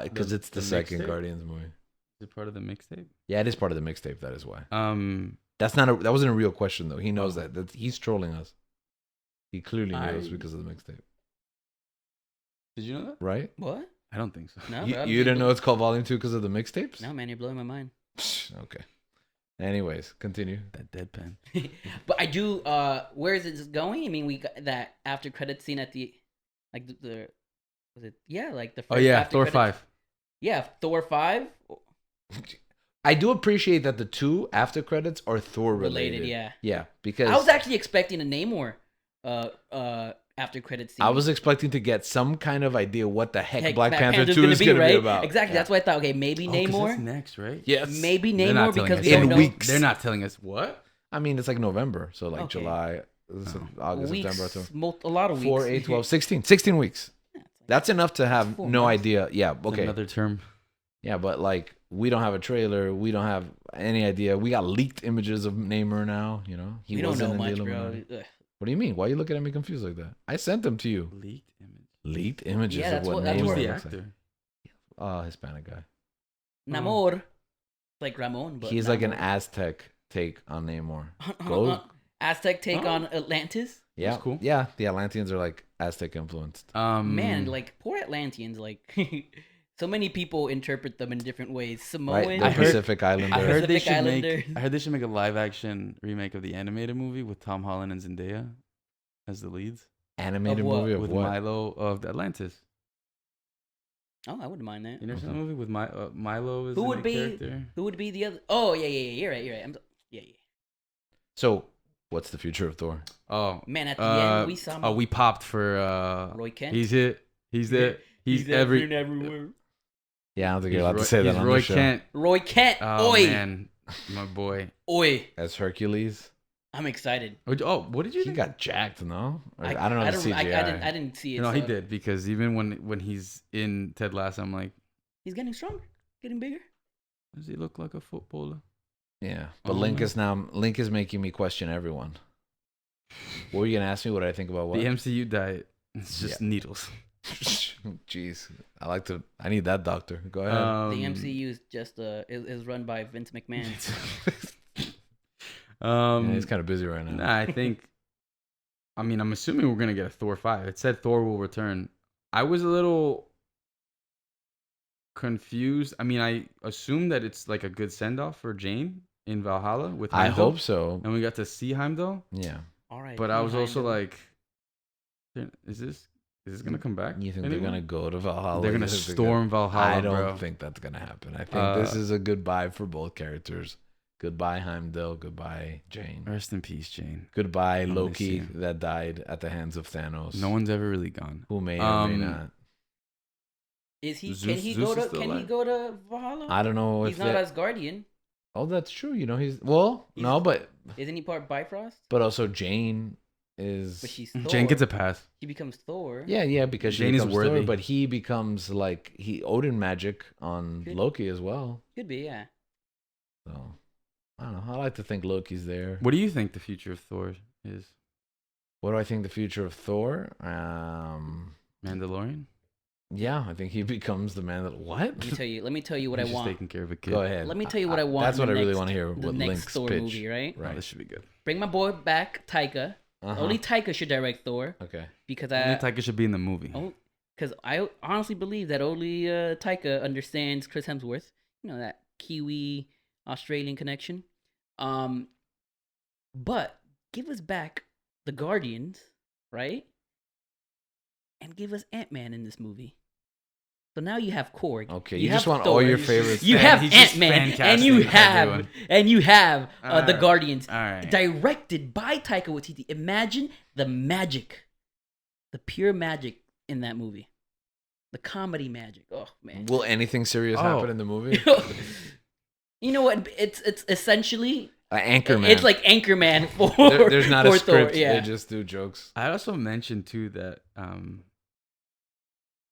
Speaker 1: Because it's the second
Speaker 2: mixtape?
Speaker 1: Guardians movie.
Speaker 2: is it part of the mixtape?
Speaker 1: Yeah, it is part of the mixtape. That is why.
Speaker 2: Um,
Speaker 1: That wasn't a real question though. He knows that he's trolling us. He clearly knows
Speaker 2: I-
Speaker 1: because of the mixtape,
Speaker 2: did you know that?
Speaker 1: right?
Speaker 3: What?
Speaker 2: I don't think so.
Speaker 3: No,
Speaker 1: You,
Speaker 3: bro,
Speaker 1: you didn't know it's called Volume 2 because of the mixtapes?
Speaker 3: No, man, you're blowing my mind.
Speaker 1: Okay. Anyways, continue.
Speaker 2: That deadpan.
Speaker 3: But I do. Where is it going? I mean, we got that after credit scene at the, like the was it? Yeah, like the.
Speaker 2: Oh
Speaker 3: first
Speaker 2: yeah,
Speaker 3: after
Speaker 2: Thor
Speaker 3: credit-
Speaker 2: 5.
Speaker 3: Yeah, Thor 5
Speaker 1: I do appreciate that the two after credits are Thor related.
Speaker 3: Yeah,
Speaker 1: Yeah, because
Speaker 3: I was actually expecting a Namor, after credit scene.
Speaker 1: I was expecting to get some kind of idea what the heck
Speaker 3: Heck,
Speaker 1: Black Panther
Speaker 3: Panther's
Speaker 1: 2 is going to
Speaker 3: right?
Speaker 1: be about.
Speaker 3: Exactly.
Speaker 1: Yeah.
Speaker 3: That's why I thought. Okay, maybe
Speaker 2: Oh, 'cause
Speaker 3: Namor.
Speaker 2: that's next, right?
Speaker 1: Yes.
Speaker 3: Maybe
Speaker 2: They're not
Speaker 3: Namor
Speaker 2: telling
Speaker 3: because
Speaker 2: us
Speaker 3: we
Speaker 1: In
Speaker 3: don't
Speaker 2: that.
Speaker 3: know.
Speaker 1: weeks.
Speaker 2: They're not telling us what.
Speaker 1: I mean, it's like November. So like
Speaker 3: Okay.
Speaker 1: July, August,
Speaker 3: Weeks,
Speaker 1: September, October.
Speaker 3: a lot of weeks.
Speaker 1: 4, 8, 12, 16. 16 weeks.
Speaker 3: Yeah, it's like-
Speaker 1: That's enough to have
Speaker 3: 4
Speaker 1: no
Speaker 3: months.
Speaker 1: idea. Yeah, okay.
Speaker 2: Another term.
Speaker 1: Yeah, but like we don't have a trailer. We don't have any idea. We got leaked images of Namor now. You know, he
Speaker 3: we don't
Speaker 1: wasn't
Speaker 3: know
Speaker 1: in
Speaker 3: much,
Speaker 1: the
Speaker 3: bro.
Speaker 1: Illuminati.
Speaker 3: Ugh.
Speaker 1: What do you mean? Why are you looking at me confused like that? I sent them to you.
Speaker 2: Leaked image.
Speaker 1: Leaked images
Speaker 3: Yeah,
Speaker 1: of
Speaker 3: that's
Speaker 1: what
Speaker 3: what- that's
Speaker 1: Namor
Speaker 2: Who's
Speaker 3: what-
Speaker 2: the
Speaker 1: looks like.
Speaker 2: actor?
Speaker 1: Hispanic guy.
Speaker 3: Namor, like Ramon, but
Speaker 1: He's like an
Speaker 3: Namor.
Speaker 1: Aztec take on Namor. Go.
Speaker 3: Aztec take
Speaker 2: Oh.
Speaker 3: on Atlantis.
Speaker 1: Yeah,
Speaker 2: cool.
Speaker 1: Yeah, the Atlanteans are like Aztec influenced.
Speaker 3: Man, like poor Atlanteans. Like So many people interpret them in different ways.
Speaker 1: Right?
Speaker 3: Samoan.
Speaker 1: The Pacific Islander.
Speaker 2: I heard they
Speaker 3: Pacific
Speaker 2: should
Speaker 3: Islander.
Speaker 2: make. I heard they should make a live action remake of the animated movie with Tom Holland and Zendaya as the leads.
Speaker 1: Animated
Speaker 3: Of what?
Speaker 1: movie of
Speaker 2: With
Speaker 1: what?
Speaker 2: Milo of Atlantis.
Speaker 3: Oh, I wouldn't mind that.
Speaker 2: You never seen
Speaker 1: Okay.
Speaker 2: the movie with Milo is
Speaker 3: Who
Speaker 2: the
Speaker 3: would
Speaker 2: main
Speaker 3: be?
Speaker 2: character?
Speaker 3: Who would be the other? Oh yeah. You're right. Yeah.
Speaker 1: So, what's the future of Thor?
Speaker 2: Oh,
Speaker 3: Man, at the end we saw.
Speaker 2: we popped for
Speaker 3: Roy Kent.
Speaker 2: He's it. He's there. He's
Speaker 3: everywhere.
Speaker 1: Yeah, I don't think
Speaker 2: He's
Speaker 1: you're allowed
Speaker 2: Roy,
Speaker 1: to say that
Speaker 2: he's
Speaker 1: on
Speaker 2: Roy
Speaker 1: the show.
Speaker 2: Kent.
Speaker 3: Roy Kent.
Speaker 2: Oh
Speaker 3: Oi.
Speaker 2: man, my boy.
Speaker 3: Oi.
Speaker 1: As Hercules.
Speaker 3: I'm excited.
Speaker 2: Oh, what did you
Speaker 1: He
Speaker 2: think?
Speaker 1: got jacked, no? Or, I don't know the CGI.
Speaker 3: I didn't see it.
Speaker 2: No, he
Speaker 3: so-
Speaker 2: did because even when he's in Ted Lasso, I'm like,
Speaker 3: He's getting stronger, getting bigger.
Speaker 2: does he look like a footballer?
Speaker 1: Yeah, but
Speaker 2: Oh,
Speaker 1: Link
Speaker 2: man.
Speaker 1: is making me question everyone. What were you gonna ask me? What I think about what?
Speaker 2: The MCU diet. It's just needles.
Speaker 1: Jeez, I need that doctor. Go ahead.
Speaker 3: The MCU is just is run by Vince McMahon.
Speaker 1: Yeah, he's kind of busy right now.
Speaker 2: Nah, I think. I mean, I'm assuming we're gonna get a Thor 5. It said Thor will return. I was a little confused. I mean, I assume that it's like a good send off for Jane in Valhalla with
Speaker 1: I
Speaker 2: Heimdall.
Speaker 1: hope so.
Speaker 2: And we got to see Heimdall.
Speaker 1: Yeah.
Speaker 3: All right.
Speaker 2: But I was also like, is this gonna come back?
Speaker 1: You think
Speaker 2: anymore?
Speaker 1: they're gonna go to Valhalla?
Speaker 2: They're gonna
Speaker 1: You think they're
Speaker 2: storm Valhalla,
Speaker 1: I don't
Speaker 2: bro.
Speaker 1: think that's gonna happen. I think this is a goodbye for both characters. Goodbye Heimdall. Goodbye Jane.
Speaker 2: Rest in peace, Jane.
Speaker 1: Goodbye
Speaker 2: miss
Speaker 1: Loki
Speaker 2: you.
Speaker 1: that died at the hands of Thanos.
Speaker 2: No one's ever really gone.
Speaker 1: who may or may
Speaker 2: Um,
Speaker 1: not.
Speaker 3: is he?
Speaker 2: Zeus-
Speaker 3: Can he
Speaker 2: Zeus
Speaker 3: go
Speaker 2: is
Speaker 3: to?
Speaker 2: still
Speaker 3: Can he
Speaker 2: alive.
Speaker 3: go to Valhalla?
Speaker 1: I don't know
Speaker 3: He's
Speaker 1: if
Speaker 3: not
Speaker 1: that.
Speaker 3: Asgardian.
Speaker 1: Oh, that's true. You know, no,
Speaker 3: He's- Isn't he part Bifrost?
Speaker 1: but also Jane is.
Speaker 3: But she's Thor.
Speaker 2: Jane gets a pass.
Speaker 3: He becomes Thor.
Speaker 1: Yeah, because she
Speaker 2: Jane is
Speaker 1: becomes Thor,
Speaker 2: worthy.
Speaker 1: but he becomes like Odin magic on
Speaker 3: Good.
Speaker 1: Loki as well.
Speaker 3: Could be. Yeah.
Speaker 1: So I don't know. I like to think Loki's there.
Speaker 2: What do you think the future of Thor is?
Speaker 1: What do I think the future of Thor?
Speaker 2: Mandalorian?
Speaker 1: Yeah, I think he becomes the man that. What?
Speaker 3: Let me tell you what I
Speaker 2: He's just
Speaker 3: want.
Speaker 2: taking care of a kid.
Speaker 1: Go ahead.
Speaker 3: Let me tell you what I want.
Speaker 1: That's
Speaker 3: in
Speaker 1: what
Speaker 3: the
Speaker 1: I really
Speaker 3: next-
Speaker 1: want to hear.
Speaker 3: The
Speaker 1: What
Speaker 3: next
Speaker 1: Link's
Speaker 3: Thor
Speaker 1: pitch.
Speaker 3: movie, right?
Speaker 2: Oh,
Speaker 1: Right.
Speaker 2: this should be good.
Speaker 3: Bring my boy back, Taika.
Speaker 1: Uh-huh.
Speaker 3: Only Taika should direct Thor
Speaker 1: Okay.
Speaker 3: because
Speaker 2: Only Taika should be in the movie.
Speaker 3: because I honestly believe that only Taika understands Chris Hemsworth. You know, that Kiwi Australian connection. But give us back the Guardians, right? And give us Ant-Man in this movie. So now you have Korg.
Speaker 1: Okay.
Speaker 3: You
Speaker 1: You just
Speaker 3: have
Speaker 1: want
Speaker 3: Thor.
Speaker 1: all your
Speaker 2: He's
Speaker 1: favorites.
Speaker 2: just
Speaker 3: You
Speaker 2: fan-
Speaker 3: have
Speaker 2: he's just
Speaker 3: Ant-Man,
Speaker 2: fan
Speaker 3: and you
Speaker 2: casting
Speaker 3: have
Speaker 2: everyone.
Speaker 3: the
Speaker 2: Alright.
Speaker 3: Guardians,
Speaker 2: All right.
Speaker 3: directed by Taika Waititi. Imagine the magic, the pure magic in that movie, the comedy magic. Oh man!
Speaker 1: Will anything serious
Speaker 2: Oh.
Speaker 1: happen in the movie?
Speaker 3: You know what? It's essentially
Speaker 1: Anchorman.
Speaker 3: It's like Anchorman for
Speaker 1: There's not
Speaker 3: for
Speaker 1: a script.
Speaker 3: Thor, yeah.
Speaker 1: They just do jokes.
Speaker 2: I also mentioned too that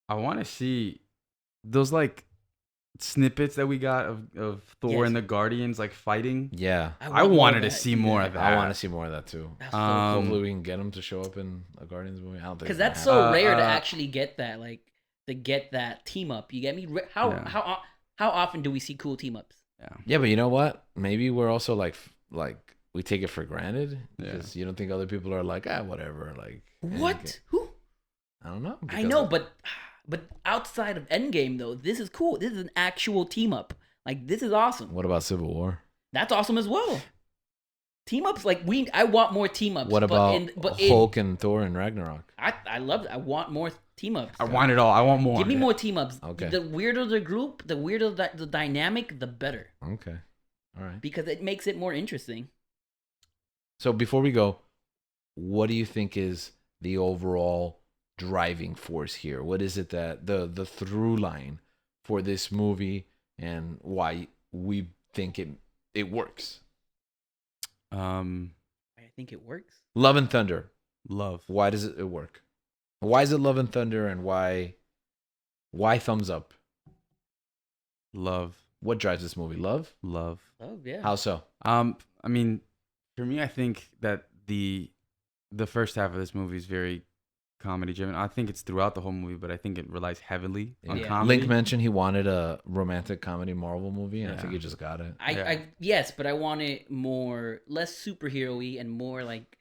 Speaker 2: I want to see those like snippets that we got of Thor
Speaker 3: Yes.
Speaker 2: and the Guardians like fighting.
Speaker 1: Yeah.
Speaker 2: I
Speaker 3: want more
Speaker 2: wanted
Speaker 3: of
Speaker 2: to
Speaker 3: that.
Speaker 2: see more of that.
Speaker 1: I want to see more of that too.
Speaker 3: That's so
Speaker 1: Hopefully we can get him to show up in a Guardians movie. I don't think
Speaker 3: because
Speaker 1: it's gonna
Speaker 3: that's so
Speaker 2: happen.
Speaker 3: rare to
Speaker 2: Uh,
Speaker 3: actually get that, like to get that team up. You get me? How often do we see cool team ups?
Speaker 1: Yeah, but you know what? Maybe we're also like we take it for granted
Speaker 2: Yeah.
Speaker 1: because you don't think other people are like whatever. Like
Speaker 3: What? Who?
Speaker 1: I don't know.
Speaker 3: I know, but outside of Endgame though, this is cool. This is an actual team up. Like this is awesome.
Speaker 1: What about Civil War?
Speaker 3: That's awesome as well. Team ups, like I want more team ups.
Speaker 1: What about Hulk and Thor and Ragnarok?
Speaker 3: I love it. I want more team ups.
Speaker 2: I want it all. I want more.
Speaker 3: Give me more team ups.
Speaker 1: Okay.
Speaker 3: The weirder the group, the weirder the dynamic, the better.
Speaker 1: Okay, all right.
Speaker 3: Because it makes it more interesting.
Speaker 1: So before we go, what do you think is the overall driving force here? What is it that the through line for this movie and why we think it works?
Speaker 3: I think it works.
Speaker 1: Love and Thunder.
Speaker 2: Love.
Speaker 1: Why does it work? Why is it Love and Thunder, and why thumbs up?
Speaker 2: Love.
Speaker 1: What drives this movie? Love?
Speaker 2: Love.
Speaker 3: Oh yeah.
Speaker 1: How so?
Speaker 2: I mean, for me, I think that the first half of this movie is very comedy driven. I think it's throughout the whole movie, but I think it relies heavily on
Speaker 3: Yeah.
Speaker 2: comedy.
Speaker 1: Link mentioned he wanted a romantic comedy Marvel movie, and I think
Speaker 2: Yeah.
Speaker 1: he just got it.
Speaker 3: Yes, but I want it less superhero-y and more like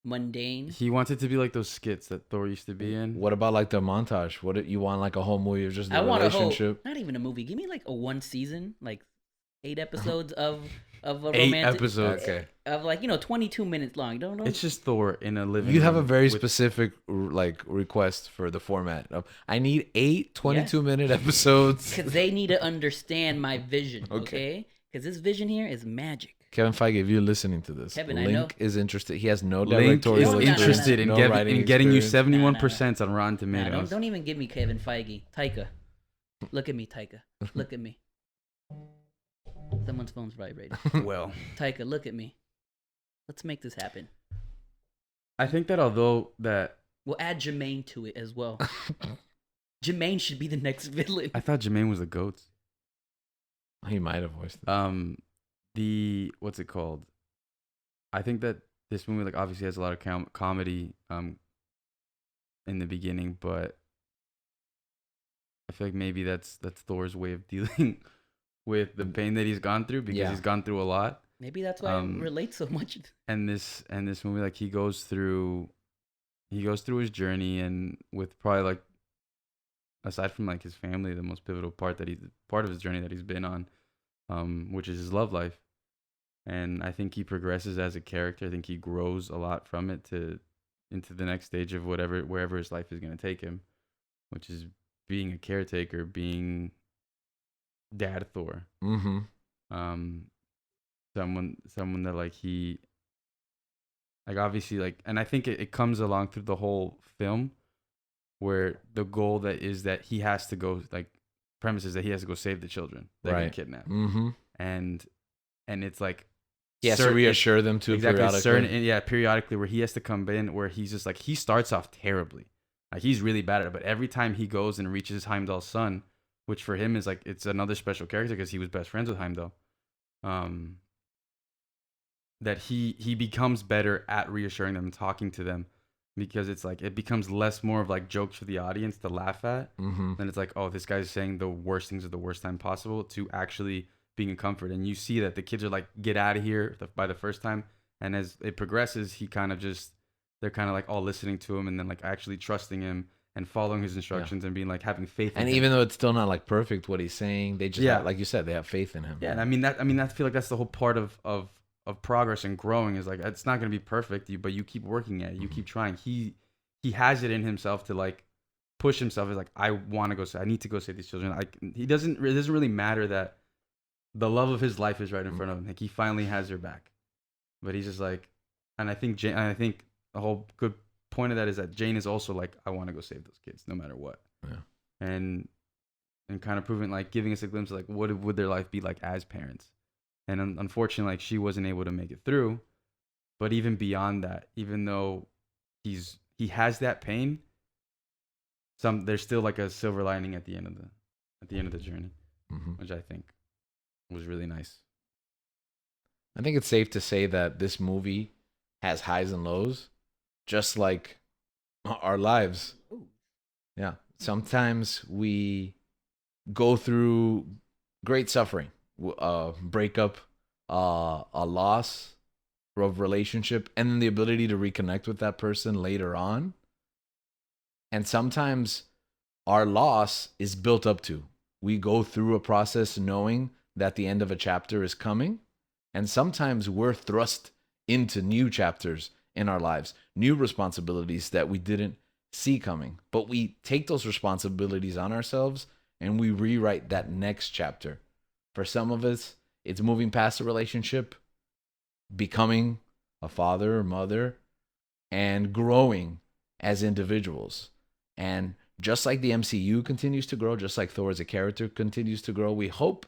Speaker 3: mundane.
Speaker 2: He wants it to be like those skits that Thor used to be in.
Speaker 1: What about like the montage? What you want like a whole movie of just the
Speaker 3: I want a whole,
Speaker 1: relationship?
Speaker 3: not even a movie. Give me like a one season, like 8 episodes of a
Speaker 2: 8
Speaker 3: romantic
Speaker 2: episodes.
Speaker 1: Okay.
Speaker 3: of like 22 minutes long. Don't
Speaker 2: It's just Thor in a living
Speaker 1: You have a
Speaker 2: room
Speaker 1: very
Speaker 2: with-
Speaker 1: specific like request for the format of I need 8 22-minute episodes.
Speaker 3: because they need to understand my vision.
Speaker 1: Okay.
Speaker 3: Okay, because this vision here is magic.
Speaker 1: Kevin Feige, if you're listening to this,
Speaker 3: Kevin, I
Speaker 1: Link
Speaker 3: know.
Speaker 1: is interested. He has no
Speaker 2: Link
Speaker 1: directorial
Speaker 2: is
Speaker 3: No,
Speaker 2: interested in,
Speaker 1: no
Speaker 2: getting
Speaker 1: writing
Speaker 2: getting you
Speaker 1: experience.
Speaker 2: 71% on Rotten
Speaker 3: Nah,
Speaker 2: Tomatoes.
Speaker 3: don't even give me Kevin Feige. Taika, look at me, Taika. Look at me. Someone's phone's vibrating.
Speaker 2: Well,
Speaker 3: Taika, look at me. Let's make this happen.
Speaker 2: I think that although that
Speaker 3: We'll add Jermaine to it as well. Jermaine should be the next villain.
Speaker 2: I thought Jermaine was the goats.
Speaker 1: He might have voiced it.
Speaker 2: The what's it called? I think that this movie like obviously has a lot of comedy in the beginning, but I feel like maybe that's Thor's way of dealing with the pain that he's gone through because
Speaker 1: Yeah.
Speaker 2: he's gone through a lot.
Speaker 3: Maybe that's why I relate so much.
Speaker 2: And this movie like he goes through his journey, and with probably like aside from like his family, the most pivotal part of his journey that he's been on, which is his love life. And I think he progresses as a character. I think he grows a lot from it into the next stage of wherever his life is going to take him, which is being a caretaker, being Dad Thor.
Speaker 1: Mm-hmm.
Speaker 2: Someone that like he like obviously like, and I think it comes along through the whole film where the goal that is that he has to go like premises that he has to go save the children that
Speaker 1: Right.
Speaker 2: get kidnapped.
Speaker 1: Mm-hmm.
Speaker 2: And it's like
Speaker 1: He has to reassure them too periodically.
Speaker 2: periodically where he has to come in where he's just like he starts off terribly, like he's really bad at it, but every time he goes and reaches Heimdall's son, which for him is like it's another special character because he was best friends with Heimdall, that he becomes better at reassuring them and talking to them, because it's like it becomes less more of like jokes for the audience to laugh at,
Speaker 1: Mm-hmm.
Speaker 2: and it's like, oh, this guy's saying the worst things at the worst time possible, to actually being a comfort. And you see that the kids are like, get out of here by the first time. And as it progresses, they're kind of like all listening to him and then like actually trusting him and following his instructions and being like having faith in
Speaker 1: And
Speaker 2: him.
Speaker 1: even though it's still not like perfect what he's saying, they just have, like you said, they have faith in him.
Speaker 2: Yeah, and I mean, I feel like that's the whole part of progress and growing is like, it's not going to be perfect, but you keep working at it. You keep trying. He has it in himself to like push himself. Is like, I want to go I need to go save these children. It doesn't really matter that the love of his life is right in front of him. Like he finally has her back, but he's just like, and I think the whole good point of that is that Jane is also like, I want to go save those kids no matter what.
Speaker 1: Yeah.
Speaker 2: And kind of proving, like giving us a glimpse of like what would their life be like as parents. And unfortunately, like she wasn't able to make it through. But even beyond that, even though he has that pain, there's still like a silver lining at the end of the journey,
Speaker 1: Mm-hmm.
Speaker 2: which I think was really nice.
Speaker 1: I think it's safe to say that this movie has highs and lows, just like our lives. Yeah. Sometimes we go through great suffering, breakup, a loss of relationship, and then the ability to reconnect with that person later on. And sometimes our loss is built up to. We go through a process knowing that the end of a chapter is coming. And sometimes we're thrust into new chapters in our lives, new responsibilities that we didn't see coming. But we take those responsibilities on ourselves and we rewrite that next chapter. For some of us, it's moving past a relationship, becoming a father or mother, and growing as individuals. And just like the MCU continues to grow, just like Thor as a character continues to grow, we hope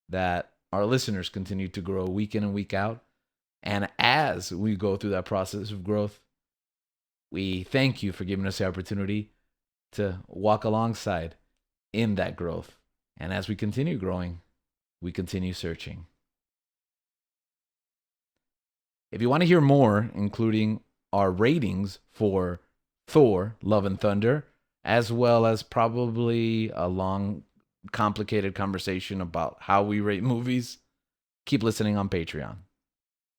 Speaker 1: that our listeners continue to grow week in and week out. And as we go through that process of growth, we thank you for giving us the opportunity to walk alongside in that growth. And as we continue growing, we continue searching. If you want to hear more, including our ratings for Thor, Love and Thunder, as well as probably a long, complicated conversation about how we rate movies, keep listening on Patreon.